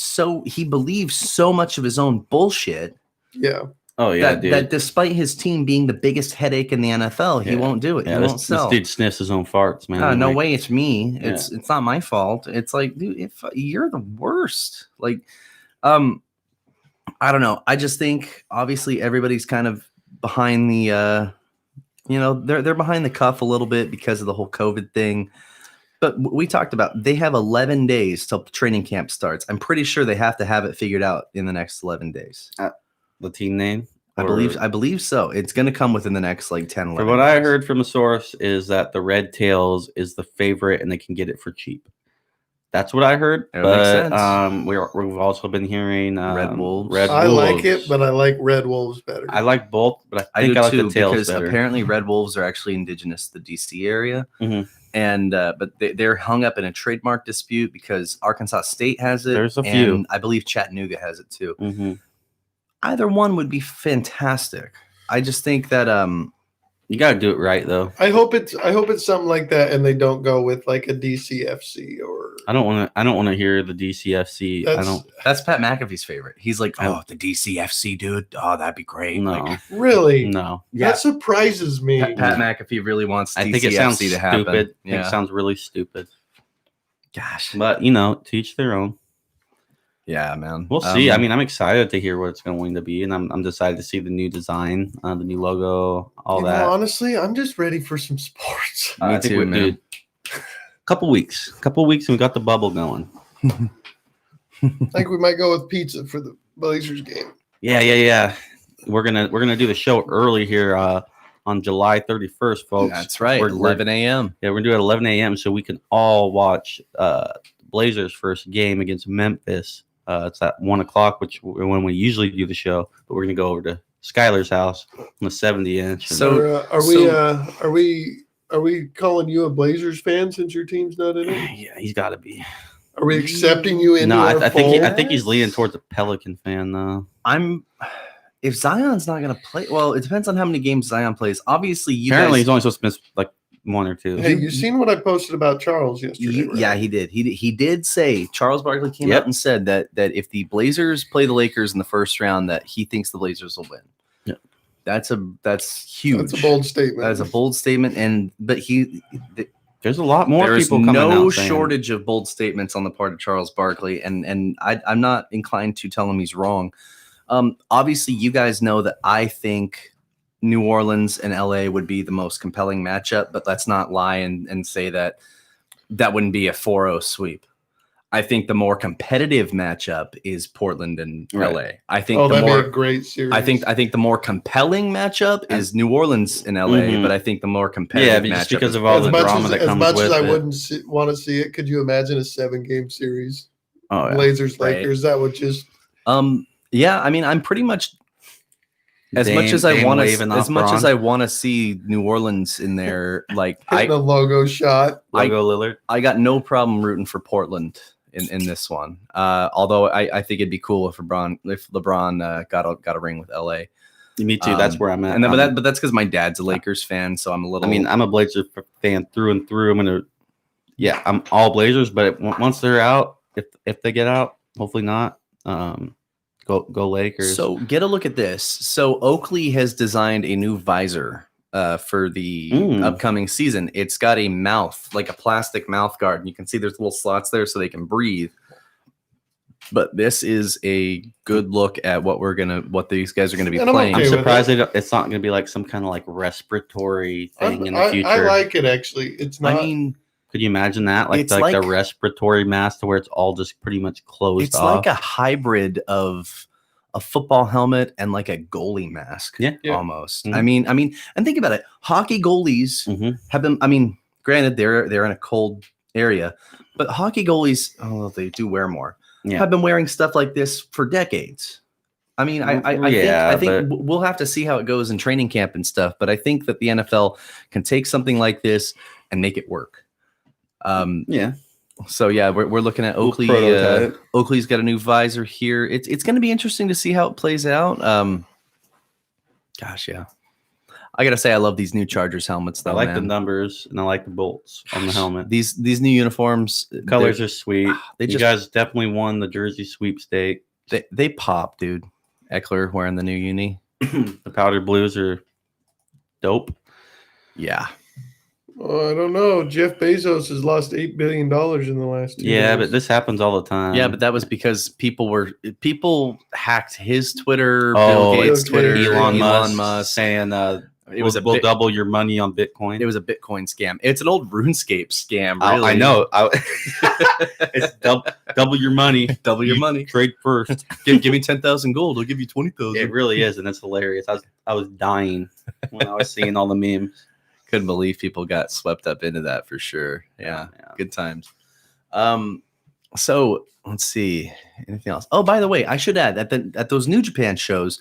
S1: he believes so much of his own bullshit.
S3: Yeah.
S2: Oh yeah,
S1: that despite his team being the biggest headache in the NFL, he won't do it. He won't sell.
S2: This dude sniffs his own farts, man.
S1: No way, it's me. It's not my fault. It's like, dude, if you're the worst. Like, I don't know. I just think obviously everybody's kind of behind the they're behind the cuff a little bit because of the whole COVID thing. But we talked about they have 11 days till training camp starts. I'm pretty sure they have to have it figured out in the next 11 days.
S2: The team name?
S1: I believe so. It's going to come within the next 10, 11
S2: For what I heard from a source is that the Red Tails is the favorite and they can get it for cheap. That's what I heard.
S1: That makes sense.
S2: We've also been hearing
S1: Red Wolves.
S3: I like it, but I like Red Wolves better.
S2: I like both, but I think I like the Tails
S1: because
S2: better.
S1: Apparently Red Wolves are actually indigenous to the DC area.
S2: Mm-hmm.
S1: And but they're hung up in a trademark dispute because Arkansas State has it.
S2: There's a few.
S1: And I believe Chattanooga has it too.
S2: Mm-hmm.
S1: Either one would be fantastic. I just think that
S2: you got to do it right though.
S3: I hope it's something like that, and they don't go with like a DCFC or.
S2: I don't want to hear the DCFC.
S1: That's Pat McAfee's favorite. He's like, oh, the DCFC, dude. Oh, that'd be great.
S2: No,
S1: like,
S3: really?
S2: No.
S3: That surprises me.
S1: Pat McAfee really wants DCFC
S2: I think it sounds
S1: to happen.
S2: stupid. I think it sounds really stupid.
S1: Gosh,
S2: but to each their own.
S1: Yeah, man.
S2: We'll see. I mean, I'm excited to hear what it's going to be, and I'm excited to see the new design, the new logo, all that.
S3: Honestly, I'm just ready for some sports.
S2: Me too, man. Couple weeks, and we got the bubble going.
S3: I think we might go with pizza for the Blazers game.
S2: Yeah. We're gonna do the show early here on July 31st, folks.
S1: That's right. 11 a.m.
S2: Yeah, we're gonna do it at 11 a.m. so we can all watch Blazers' first game against Memphis. It's at 1:00, which when we usually do the show, but we're gonna go over to Skyler's house on the 70-inch.
S3: So are we calling you a Blazers fan since your team's not in it?
S2: Yeah, he's got to be.
S3: Are we accepting you into our
S2: I think he's leaning towards a Pelican fan though.
S1: If Zion's not gonna play, well, it depends on how many games Zion plays. Obviously,
S2: he's only supposed to miss like one or two.
S3: Hey, you seen what I posted about Charles yesterday? Right?
S1: Yeah, he did. He did say Charles Barkley came out and said that if the Blazers play the Lakers in the first round, that he thinks the Blazers will win. Yeah, that's huge.
S3: That's a bold statement.
S1: That is a bold statement, but
S2: there's a lot more.
S1: There's
S2: people coming
S1: no
S2: out
S1: shortage of bold statements on the part of Charles Barkley, and I'm not inclined to tell him he's wrong. Obviously, you guys know that I think New Orleans and LA would be the most compelling matchup, but let's not lie and say that wouldn't be a 4-0 sweep. I think the more competitive matchup is Portland and LA. I think
S3: that'd be a great series.
S1: I think the more compelling matchup is New Orleans and LA, but I think the more competitive matchup
S2: just because of all the drama that comes with it.
S3: As much as I wouldn't want to see it, could you imagine a 7-game series?
S2: Oh, yeah.
S3: Blazers, Lakers, that would just
S1: yeah, I mean, I'm pretty much as much as I want to see New Orleans in there, like
S3: the logo shot,
S2: Lillard.
S1: I got no problem rooting for Portland in this one. Although I think it'd be cool if LeBron got a ring with LA.
S2: Me too. That's where I'm at.
S1: But that's because my dad's a Lakers fan, so I'm a little.
S2: I mean, I'm a Blazers fan through and through. I'm all Blazers, but once they're out, if they get out, hopefully not. Go Lakers.
S1: So get a look at this. So Oakley has designed a new visor for the upcoming season. It's got a mouth, like a plastic mouth guard. And you can see there's little slots there so they can breathe. But this is a good look at what these guys are gonna be playing.
S2: I'm surprised it's not gonna be like some kind of like respiratory thing in the future.
S3: I like it actually. It's not.
S2: I mean, could you imagine that? Like the respiratory mask to where it's all just pretty much closed off.
S1: It's like a hybrid of a football helmet and like a goalie mask.
S2: Yeah.
S1: Almost. Mm-hmm. I mean, and think about it. Hockey goalies have been. I mean, granted, they're in a cold area, but hockey goalies, although they do wear more, have been wearing stuff like this for decades. I mean, I think we'll have to see how it goes in training camp and stuff, but I think that the NFL can take something like this and make it work. So we're looking at Oakley. Oakley's got a new visor here. It's going to be interesting to see how it plays out. Gosh, yeah. I gotta say, I love these new Chargers helmets. Though,
S2: I like the numbers and I like the bolts on the helmet.
S1: These new uniforms,
S2: colors are sweet. You guys definitely won the jersey sweepstake.
S1: They pop, dude. Eckler wearing the new uni.
S2: The powder blues are dope.
S1: Yeah.
S3: Oh, I don't know. Jeff Bezos has lost $8 billion in the last 2 years.
S2: Yeah, but this happens all the time.
S1: Yeah, but that was because people hacked his Twitter, Bill Gates' Twitter,
S2: Elon Musk saying we'll double your money on Bitcoin.
S1: It was a Bitcoin scam. It's an old RuneScape scam.
S2: I
S1: Really.
S2: know. It's double your money.
S1: Double your money.
S2: Trade first.
S1: Give me 10,000 gold. I'll give you 20,000.
S2: It really is, and it's hilarious. I was dying when I was seeing all the memes.
S1: Couldn't believe people got swept up into that for sure. Yeah. Good times. So let's see. Anything else? Oh, by the way, I should add at those New Japan shows,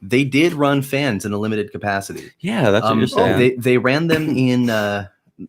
S1: they did run fans in a limited capacity.
S2: Yeah, that's what you're saying.
S1: They ran them in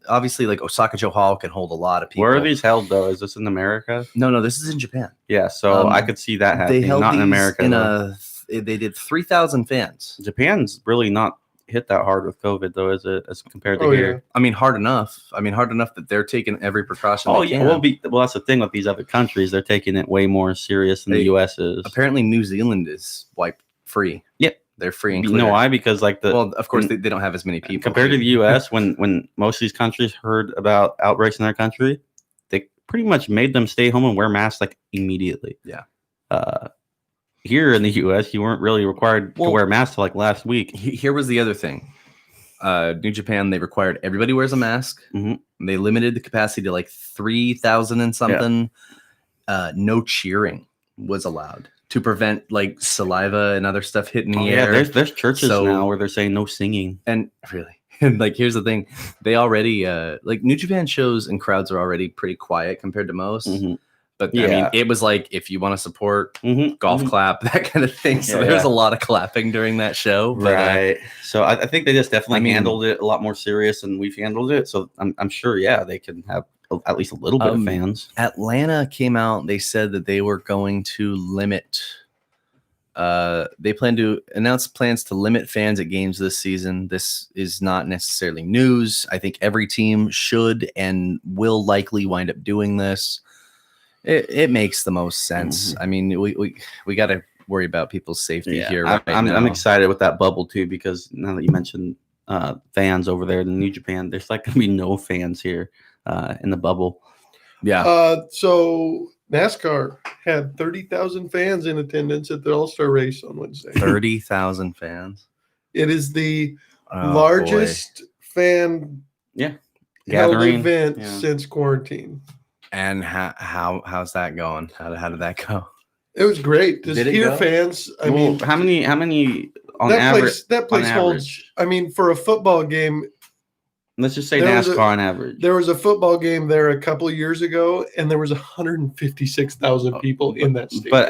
S1: obviously like Osaka Joe Hall can hold a lot of people.
S2: Where are these held though? Is this in America?
S1: No, this is in Japan.
S2: Yeah, so I could see that happening.
S1: They held
S2: not in America.
S1: They did 3,000 fans.
S2: Japan's really not hit that hard with COVID though, is it, as compared to here?
S1: Yeah. I mean, hard enough that they're taking every precaution.
S2: Oh yeah, well that's the thing with these other countries. They're taking it way more serious than the U.S. is.
S1: Apparently, New Zealand is wipe free.
S2: Yep,
S1: they're free and
S2: clear.
S1: You
S2: know why? Because
S1: of course they don't have as many people
S2: compared to the U.S. when most of these countries heard about outbreaks in their country, they pretty much made them stay home and wear masks like immediately.
S1: Yeah.
S2: Here in the U.S., you weren't really required to wear masks till like last week.
S1: Here was the other thing. New Japan, they required everybody wears a mask.
S2: Mm-hmm.
S1: They limited the capacity to like 3,000 and something. Yeah. No cheering was allowed to prevent like saliva and other stuff hitting the air.
S2: Yeah, there's churches now where they're saying no singing.
S1: And really, and like here's the thing, they already like New Japan shows and crowds are already pretty quiet compared to most.
S2: Mm-hmm.
S1: But I mean, it was like if you want to support golf clap, that kind of thing. So there was a lot of clapping during that show. But,
S2: right. So I think they just definitely handled it a lot more serious than we've handled it. So I'm sure, they can have at least a little bit of fans.
S1: Atlanta came out. They said that they were going to limit. They plan to announce plans to limit fans at games this season. This is not necessarily news. I think every team should and will likely wind up doing this. It makes the most sense. Mm-hmm. I mean, we got to worry about people's safety here.
S2: I'm excited with that bubble too, because now that you mentioned fans over there in New Japan, there's like gonna be no fans here in the bubble.
S1: Yeah.
S3: So NASCAR had 30,000 fans in attendance at the All-Star race on Wednesday.
S1: 30,000 fans.
S3: It is the largest fan gathering event since quarantine.
S1: And how's that going? How did that go?
S3: It was great. Just hear fans. I mean,
S2: how many on average?
S3: That place holds. I mean, for a football game.
S2: Let's just say NASCAR on average.
S3: There was a football game there a couple of years ago, and there was 156,000 people in that stadium.
S2: But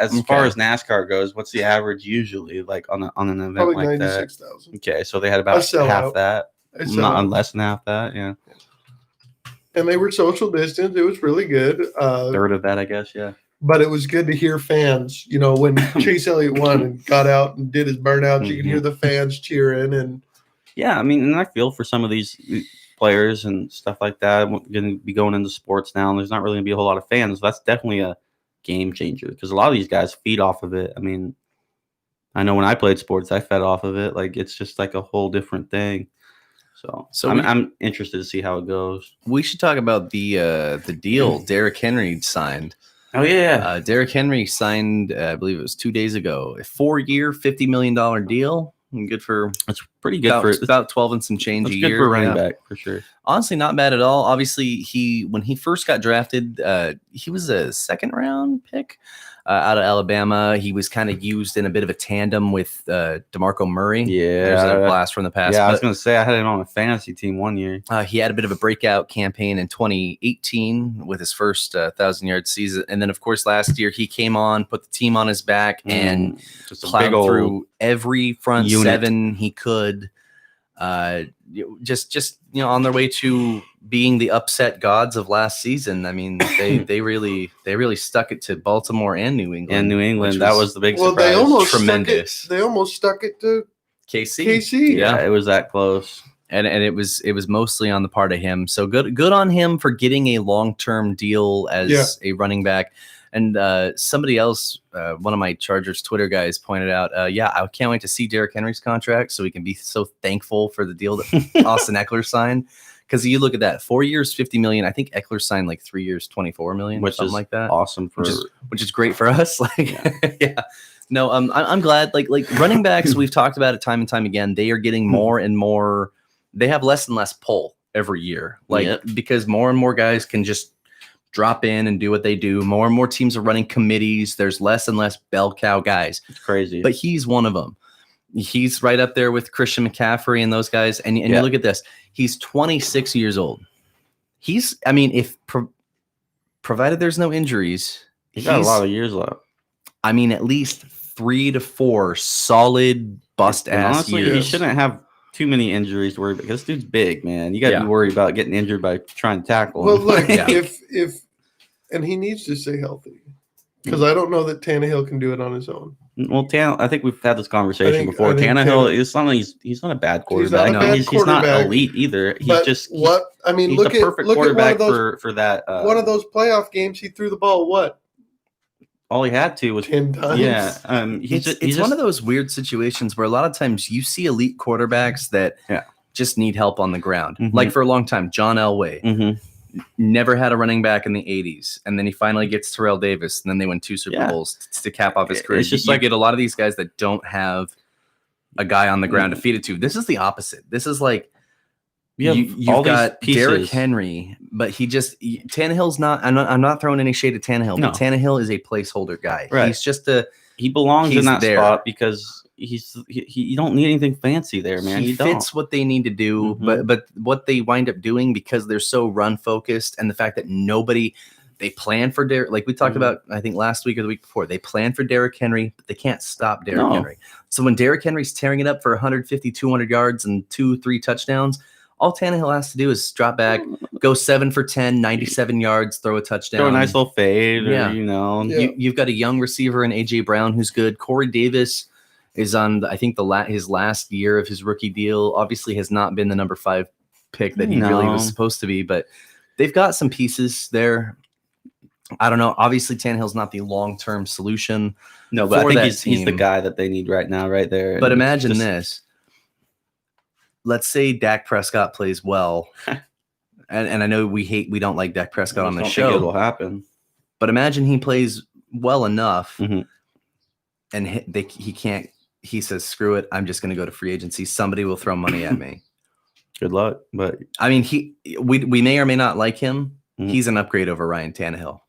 S2: as far as NASCAR goes, what's the average usually like on an event
S3: probably
S2: like
S3: 96,000.
S2: Okay, so they had about half that, not less than half that, yeah.
S3: And they were social distance. It was really good.
S2: Third of that, I guess, yeah.
S3: But it was good to hear fans. You know, when Chase Elliott won and got out and did his burnout, you could hear the fans cheering. And
S2: yeah, I mean, and I feel for some of these players and stuff like that. We're going to be going into sports now, and there's not really going to be a whole lot of fans. That's definitely a game changer because a lot of these guys feed off of it. I mean, I know when I played sports, I fed off of it. Like, it's just like a whole different thing. So I'm interested to see how it goes.
S1: We should talk about the deal Derrick Henry signed.
S2: Oh yeah,
S1: Derrick Henry signed, I believe it was 2 days ago, a 4-year, $50 million deal. Good for
S2: it's pretty good for
S1: about 12 and some change a year.
S2: Good for running back for sure.
S1: Honestly, not bad at all. Obviously, when he first got drafted, he was a second round pick out of Alabama. He was kind of used in a bit of a tandem with DeMarco Murray.
S2: Yeah,
S1: there's a blast from the past.
S2: Yeah, I was going to say I had him on a fantasy team one year.
S1: He had a bit of a breakout campaign in 2018 with his first 1,000-yard season, and then of course last year he came on, put the team on his back, and
S2: just
S1: plowed through every front seven he could. Just on their way to being the upset gods of last season. I mean, they really stuck it to Baltimore and New England.
S2: That was the big surprise.
S3: They almost stuck it to KC.
S2: Yeah, it was that close.
S1: And it was mostly on the part of him. So good on him for getting a long-term deal as a running back. And somebody else, one of my Chargers Twitter guys pointed out, I can't wait to see Derrick Henry's contract so we can be so thankful for the deal that Austin Eckler signed. Because you look at that, 4 years, $50 million. I think Eckler signed like 3 years, $24 million,
S2: which
S1: something
S2: is
S1: like that.
S2: Awesome
S1: which is great for us. Like, yeah. No, I'm glad. Like running backs, we've talked about it time and time again. They are getting more and more. They have less and less pull every year, because more and more guys can just drop in and do what they do. More and more teams are running committees. There's less and less bell cow guys.
S2: It's crazy.
S1: But he's one of them. He's right up there with Christian McCaffrey and those guys. And you look at this. He's 26 years old. Provided there's no injuries,
S2: he's got a lot of years left.
S1: I mean, at least 3 to 4 solid bust-ass years.
S2: He shouldn't have too many injuries to worry about, because this dude's big, man. You got to be worried about getting injured by trying to tackle him.
S3: Well, look, if and he needs to stay healthy, because I don't know that Tannehill can do it on his own.
S2: Well, I think we've had this conversation before. Tannehill is something. He's not a bad quarterback. He's not elite either. He's just he's
S3: look
S2: the perfect quarterback for that.
S3: One of those playoff games, he threw the ball
S2: all he had to was
S3: 10 times.
S2: Yeah,
S1: it's one of those weird situations where a lot of times you see elite quarterbacks that just need help on the ground.
S2: Mm-hmm.
S1: Like for a long time, John Elway never had a running back in the 80s, and then he finally gets Terrell Davis, and then they win 2 Super Bowls to cap off his career.
S2: It's just
S1: you get a lot of these guys that don't have a guy on the ground to feed it to. This is the opposite. This is like you've got Derrick Henry, but Tannehill's not. I'm not throwing any shade at Tannehill, but Tannehill is a placeholder guy.
S2: Right.
S1: He's just
S2: he belongs in that spot because you don't need anything fancy there, man.
S1: He fits what they need to do, but what they wind up doing, because they're so run focused, and the fact that they plan for Derrick, like we talked about, I think last week or the week before, they plan for Derrick Henry, but they can't stop Derrick Henry. So when Derrick Henry's tearing it up for 150, 200 yards and 2-3 touchdowns, all Tannehill has to do is drop back, go 7 for 10, 97 yards, throw a touchdown.
S2: Throw a nice little fade.
S1: Yeah.
S2: You've
S1: got a young receiver in A.J. Brown who's good. Corey Davis is on, I think, his last year of his rookie deal. Obviously has not been the number 5 pick that he really was supposed to be, but they've got some pieces there. I don't know. Obviously, Tannehill's not the long-term solution.
S2: No, but I think he's the guy that they need right now, right there.
S1: But imagine this. Let's say Dak Prescott plays well, and I know we don't like Dak Prescott on the show.
S2: Think it'll happen.
S1: But imagine he plays well enough, and he can't. He says, "Screw it! I'm just going to go to free agency. Somebody will throw money at me."
S2: Good luck. But
S1: I mean, we may or may not like him. He's an upgrade over Ryan Tannehill.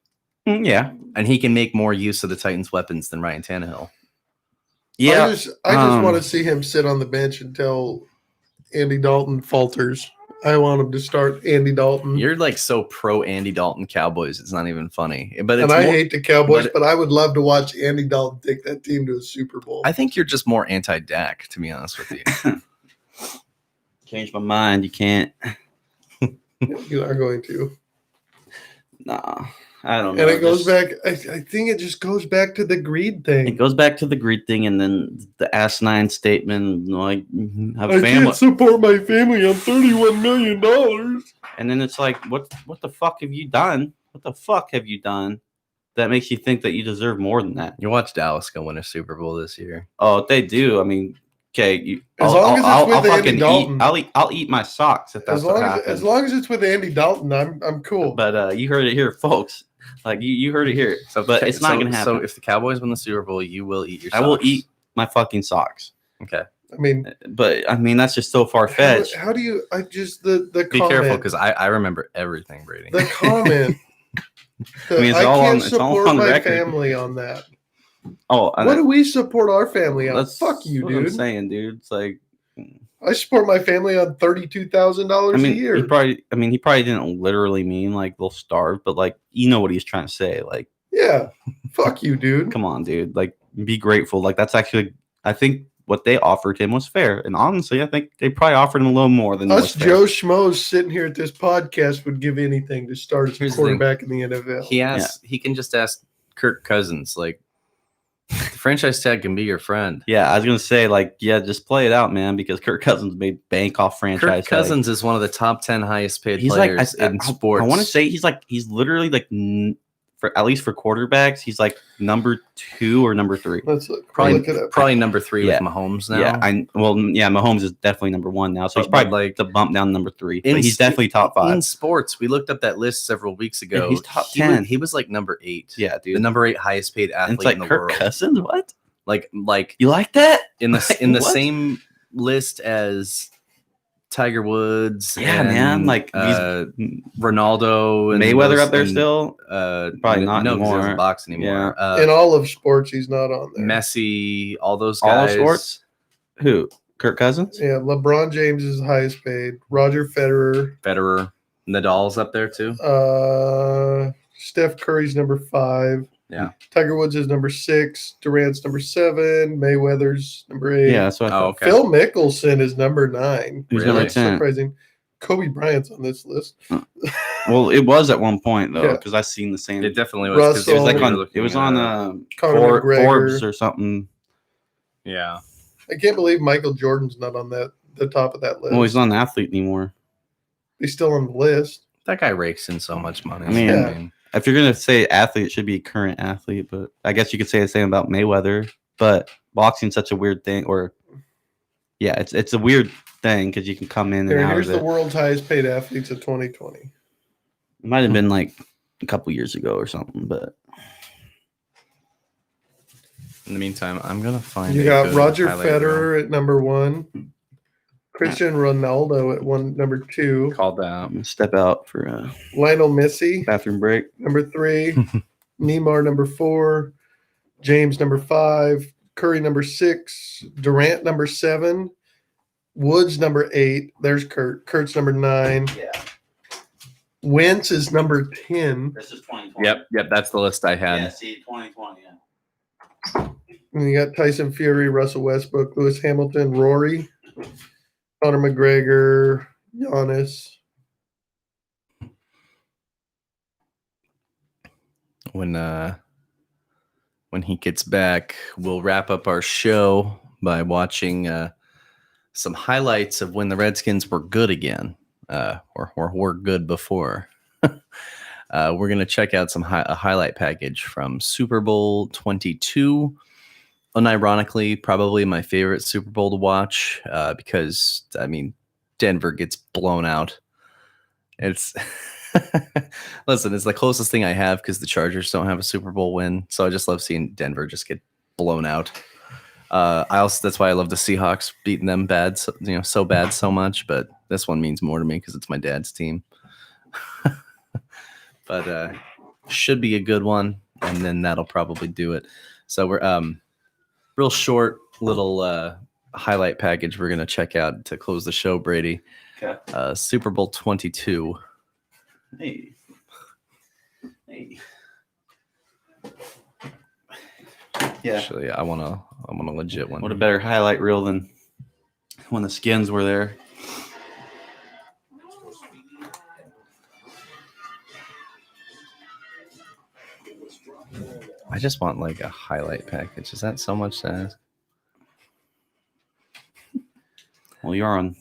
S2: Yeah,
S1: and he can make more use of the Titans' weapons than Ryan Tannehill.
S3: Yeah, I just want to see him sit on the bench until Andy Dalton falters. I want him to start Andy Dalton.
S1: You're like so pro Andy Dalton Cowboys. It's not even funny. But
S3: I hate the Cowboys, but I would love to watch Andy Dalton take that team to a Super Bowl.
S1: I think you're just more anti-Dak, to be honest with you.
S2: Change my mind. You can't.
S3: You are going to.
S2: Nah, I don't know.
S3: And it goes back. I think it just goes back to the greed thing.
S2: It goes back to the greed thing, and then the asinine statement, like,
S3: I can't support my family on $31 million.
S2: And then it's like, what the fuck have you done? What the fuck have you done that makes you think that you deserve more than that?
S1: You watch Dallas go win a Super Bowl this year.
S2: Oh, they do. I mean, okay. I'll eat my socks if that's what happens.
S3: As long as it's with Andy Dalton, I'm cool.
S2: But you heard it here, folks. Like you heard it here. So, but it's not going to happen.
S1: So if the Cowboys win the Super Bowl, you will eat your socks.
S2: I will eat my fucking socks.
S1: Okay.
S2: I mean that's just so far fetched.
S3: How do you? I just the
S1: be
S3: comment,
S1: careful, because I remember everything, Brady.
S3: The comment. I can't support my family on that.
S2: Oh,
S3: what do we support our family on? Fuck you, dude.
S2: I'm saying, dude. It's like
S3: I support my family on $32,000 a year.
S2: He probably didn't literally mean like they'll starve, but like you know what he's trying to say. Like,
S3: yeah, fuck you, dude.
S2: Come on, dude. Like, be grateful. Like that's actually, I think what they offered him was fair. And honestly, I think they probably offered him a little more than
S3: us Joe Schmoes sitting here at this podcast would give anything to start as a quarterback in the NFL.
S1: He can just ask Kirk Cousins, like, The franchise tag can be your friend.
S2: Yeah, I was gonna say, just play it out, man, because Kirk Cousins made bank off franchise.
S1: Kirk Cousins is one of the top 10 highest paid
S2: he's
S1: players in sports.
S2: I want to say he's literally for at least for quarterbacks, he's like number 2 or number 3.
S3: Let's
S1: probably number 3 with Mahomes now.
S2: Yeah, Mahomes is definitely number 1 now, so he's probably like the bump down number 3. But he's definitely top 5
S1: in sports. We looked up that list several weeks ago.
S2: Yeah, he's top 10.
S1: He was like number 8.
S2: Yeah, dude,
S1: the number 8 highest paid athlete in the
S2: Kirk
S1: world.
S2: Cousins, what?
S1: Like
S2: you like that
S1: in the same list as Tiger Woods,
S2: man,
S1: Ronaldo and
S2: Mayweather up there still. Probably not
S1: no,
S2: anymore.
S1: He doesn't box anymore.
S3: Yeah. In all of sports, he's not on there.
S1: Messi, all those guys.
S2: All of sports. Who? Kirk Cousins?
S3: Yeah, LeBron James is highest paid. Roger Federer.
S1: Nadal's up there too.
S3: Steph Curry's number 5.
S1: Yeah.
S3: Tiger Woods is number 6. Durant's number 7. Mayweather's number 8.
S2: Yeah, that's what I thought.
S3: Okay. Phil Mickelson is number 9.
S2: Who's number 10?
S3: Surprising. Kobe Bryant's on this list.
S2: Well, it was at one point though, because I've seen the same.
S1: It definitely was.
S3: Russell,
S2: it was on
S3: Forbes
S2: or something.
S1: Yeah.
S3: I can't believe Michael Jordan's not on the top of that list.
S2: Well, he's not an athlete anymore.
S3: He's still on the list.
S1: That guy rakes in so much money.
S2: I mean, if you're gonna say athlete, it should be current athlete. But I guess you could say the same about Mayweather. But boxing's such a weird thing, it's a weird thing because you can come in and out
S3: here's
S2: of it.
S3: The world's highest paid athletes of 2020.
S2: It might have been like a couple years ago or something, but
S1: in the meantime, I'm gonna find.
S3: You got Roger Federer at number 1. Christian Ronaldo at number 2.
S1: Called that.
S2: I'm gonna step out for
S3: Lionel Messi,
S2: bathroom break.
S3: Number 3. Neymar number 4. James number 5. Curry number 6. Durant number 7. Woods number 8. There's Kurt. Kurt's number 9.
S2: Yeah.
S3: Wentz is number 10.
S2: This is 2020.
S1: Yep. That's the list I had.
S2: Yeah, see, 2020. Yeah.
S3: And you got Tyson Fury, Russell Westbrook, Lewis Hamilton, Rory, Conor McGregor, Giannis.
S1: When he gets back, we'll wrap up our show by watching some highlights of when the Redskins were good again, or were good before. We're going to check out a highlight package from Super Bowl 22. Unironically, probably my favorite Super Bowl to watch because, Denver gets blown out. It's listen, it's the closest thing I have because the Chargers don't have a Super Bowl win. So I just love seeing Denver just get blown out. That's why I love the Seahawks beating them bad, so bad so much. But this one means more to me because it's my dad's team. But should be a good one, and then that'll probably do it. So we're real short little highlight package we're gonna check out to close the show, Brady.
S2: Okay.
S1: Super Bowl 22.
S2: Hey. Yeah.
S1: Actually, I want a legit one.
S2: What a better highlight reel than when the Skins were there.
S1: I just want like a highlight package. Is that so much to ask?
S2: Well, you're on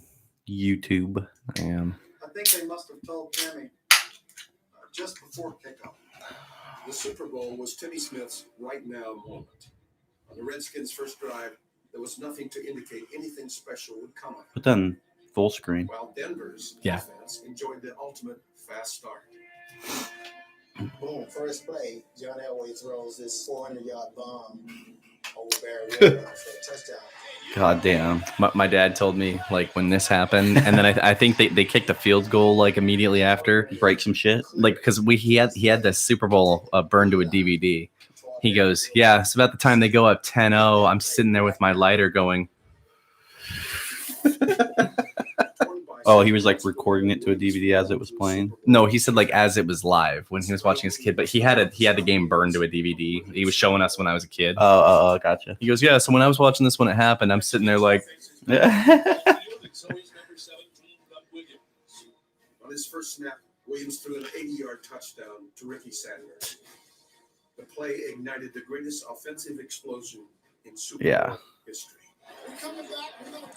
S2: YouTube.
S1: I am.
S5: I think they must have told Tammy just before kickoff. The Super Bowl was Timmy Smith's right now moment. On the Redskins' first drive, there was nothing to indicate anything special would come of it.
S2: Put that in full screen.
S5: While Denver's offense enjoyed the ultimate fast start.
S6: Boom, first play, John Elway throws this 400-yard bomb over Barry Williams for a touchdown.
S2: God damn.
S1: My dad told me like when this happened, and then I think they kicked a field goal like immediately after.
S2: Break some shit.
S1: Like because he had the Super Bowl burned to a DVD. He goes, yeah, it's about the time they go up 10-0. I'm sitting there with my lighter going.
S2: Oh, he was like recording it to a DVD as it was playing.
S1: No, he said like as it was live when he was watching as a kid. But he had the game burned to a DVD. He was showing us when I was a kid.
S2: Oh, gotcha.
S1: He goes, yeah. So when I was watching this when it happened, I'm sitting there like.
S5: On his first snap, Williams threw an 80-yard touchdown to Ricky Sanders. The play ignited the greatest offensive explosion in Super Bowl history.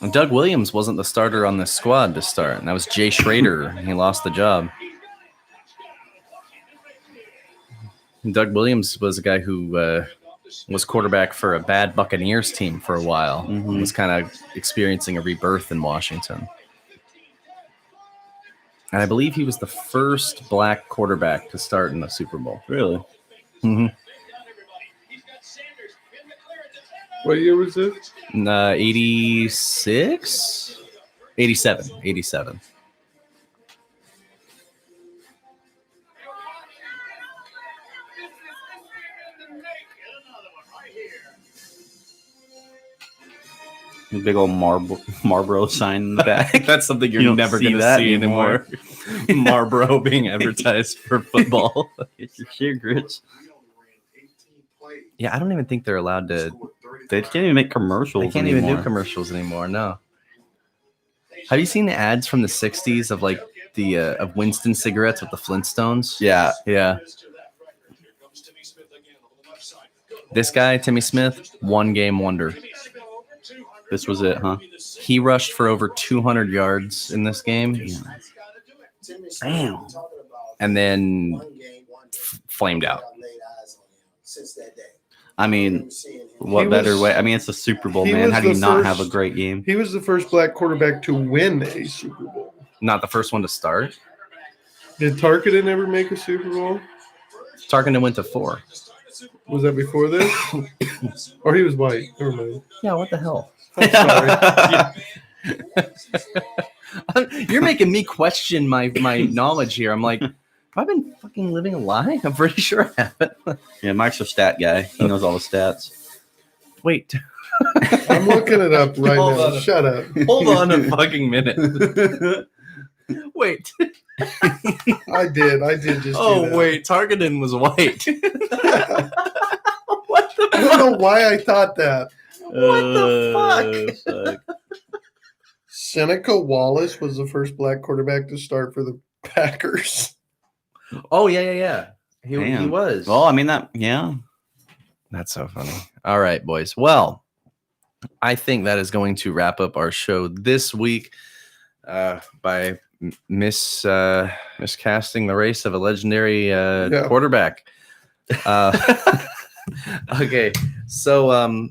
S1: And Doug Williams wasn't the starter on this squad to start, and that was Jay Schrader. He lost the job. And Doug Williams was a guy who was quarterback for a bad Buccaneers team for a while. Mm-hmm. Was kind of experiencing a rebirth in Washington. And I believe he was the first black quarterback to start in the Super Bowl.
S2: Really?
S1: Mm-hmm.
S3: What year was this?
S1: 86? 87.
S2: Big old Marlboro sign in the back.
S1: That's something you're never going to see anymore. Marlboro being advertised for football.
S2: Get your cigarettes.
S1: Yeah, I don't even think they're allowed to.
S2: They can't even make commercials.
S1: They can't even do commercials anymore. No. Have you seen the ads from the '60s of like the of Winston cigarettes with the Flintstones?
S2: Yeah.
S1: This guy, Timmy Smith, 1-game wonder.
S2: This was it, huh?
S1: He rushed for over 200 yards in this game.
S2: Damn.
S1: And then flamed out.
S2: I mean, what better way? I mean, it's the Super Bowl, man. How do you not have a great game?
S3: He was the first black quarterback to win a Super Bowl.
S1: Not the first one to start.
S3: Did Tarkenton ever make a Super Bowl?
S1: Tarkenton went to 4.
S3: Was that before this? Or he was white? Never mind.
S1: Yeah, what the hell?
S3: I'm
S1: sorry. You're making me question my knowledge here. I'm like, have I been fucking living a lie? I'm pretty sure I haven't.
S2: Yeah, Mike's a stat guy. He knows all the stats.
S1: Wait.
S3: I'm looking it up right now. Shut up.
S1: Hold on a fucking minute. Wait.
S3: I did just
S1: wait. Tarkenton was white.
S3: What the fuck? I don't know why I thought that.
S1: What the fuck?
S3: Seneca Wallace was the first black quarterback to start for the Packers.
S1: Oh, yeah. He was.
S2: Well, I mean,
S1: That's so funny. All right, boys. Well, I think that is going to wrap up our show this week by miscasting the race of a legendary quarterback. Okay, so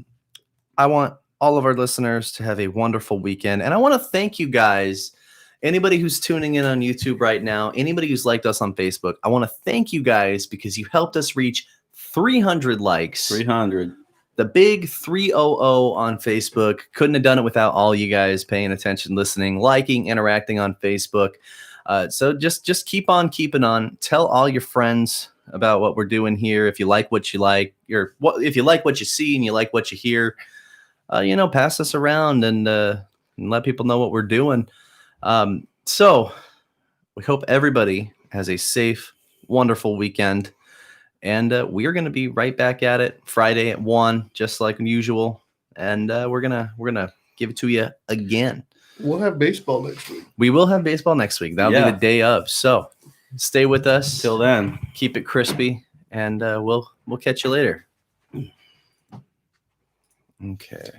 S1: I want all of our listeners to have a wonderful weekend, and I want to thank you guys. Anybody who's tuning in on YouTube right now, anybody who's liked us on Facebook, I want to thank you guys because you helped us reach 300 likes.
S2: 300.
S1: The big 300 on Facebook. Couldn't have done it without all you guys paying attention, listening, liking, interacting on Facebook. So just keep on keeping on. Tell all your friends about what we're doing here. If you like what you like, if you like what you see and you like what you hear, pass us around and let people know what we're doing. So we hope everybody has a safe, wonderful weekend. And we're going to be right back at it Friday at 1, just like usual. And we're gonna give it to you again.
S3: We'll have baseball next week.
S1: We will have baseball next week. That'll be the day of. So stay with us.
S2: Till then.
S1: Keep it crispy. And we'll catch you later. Okay.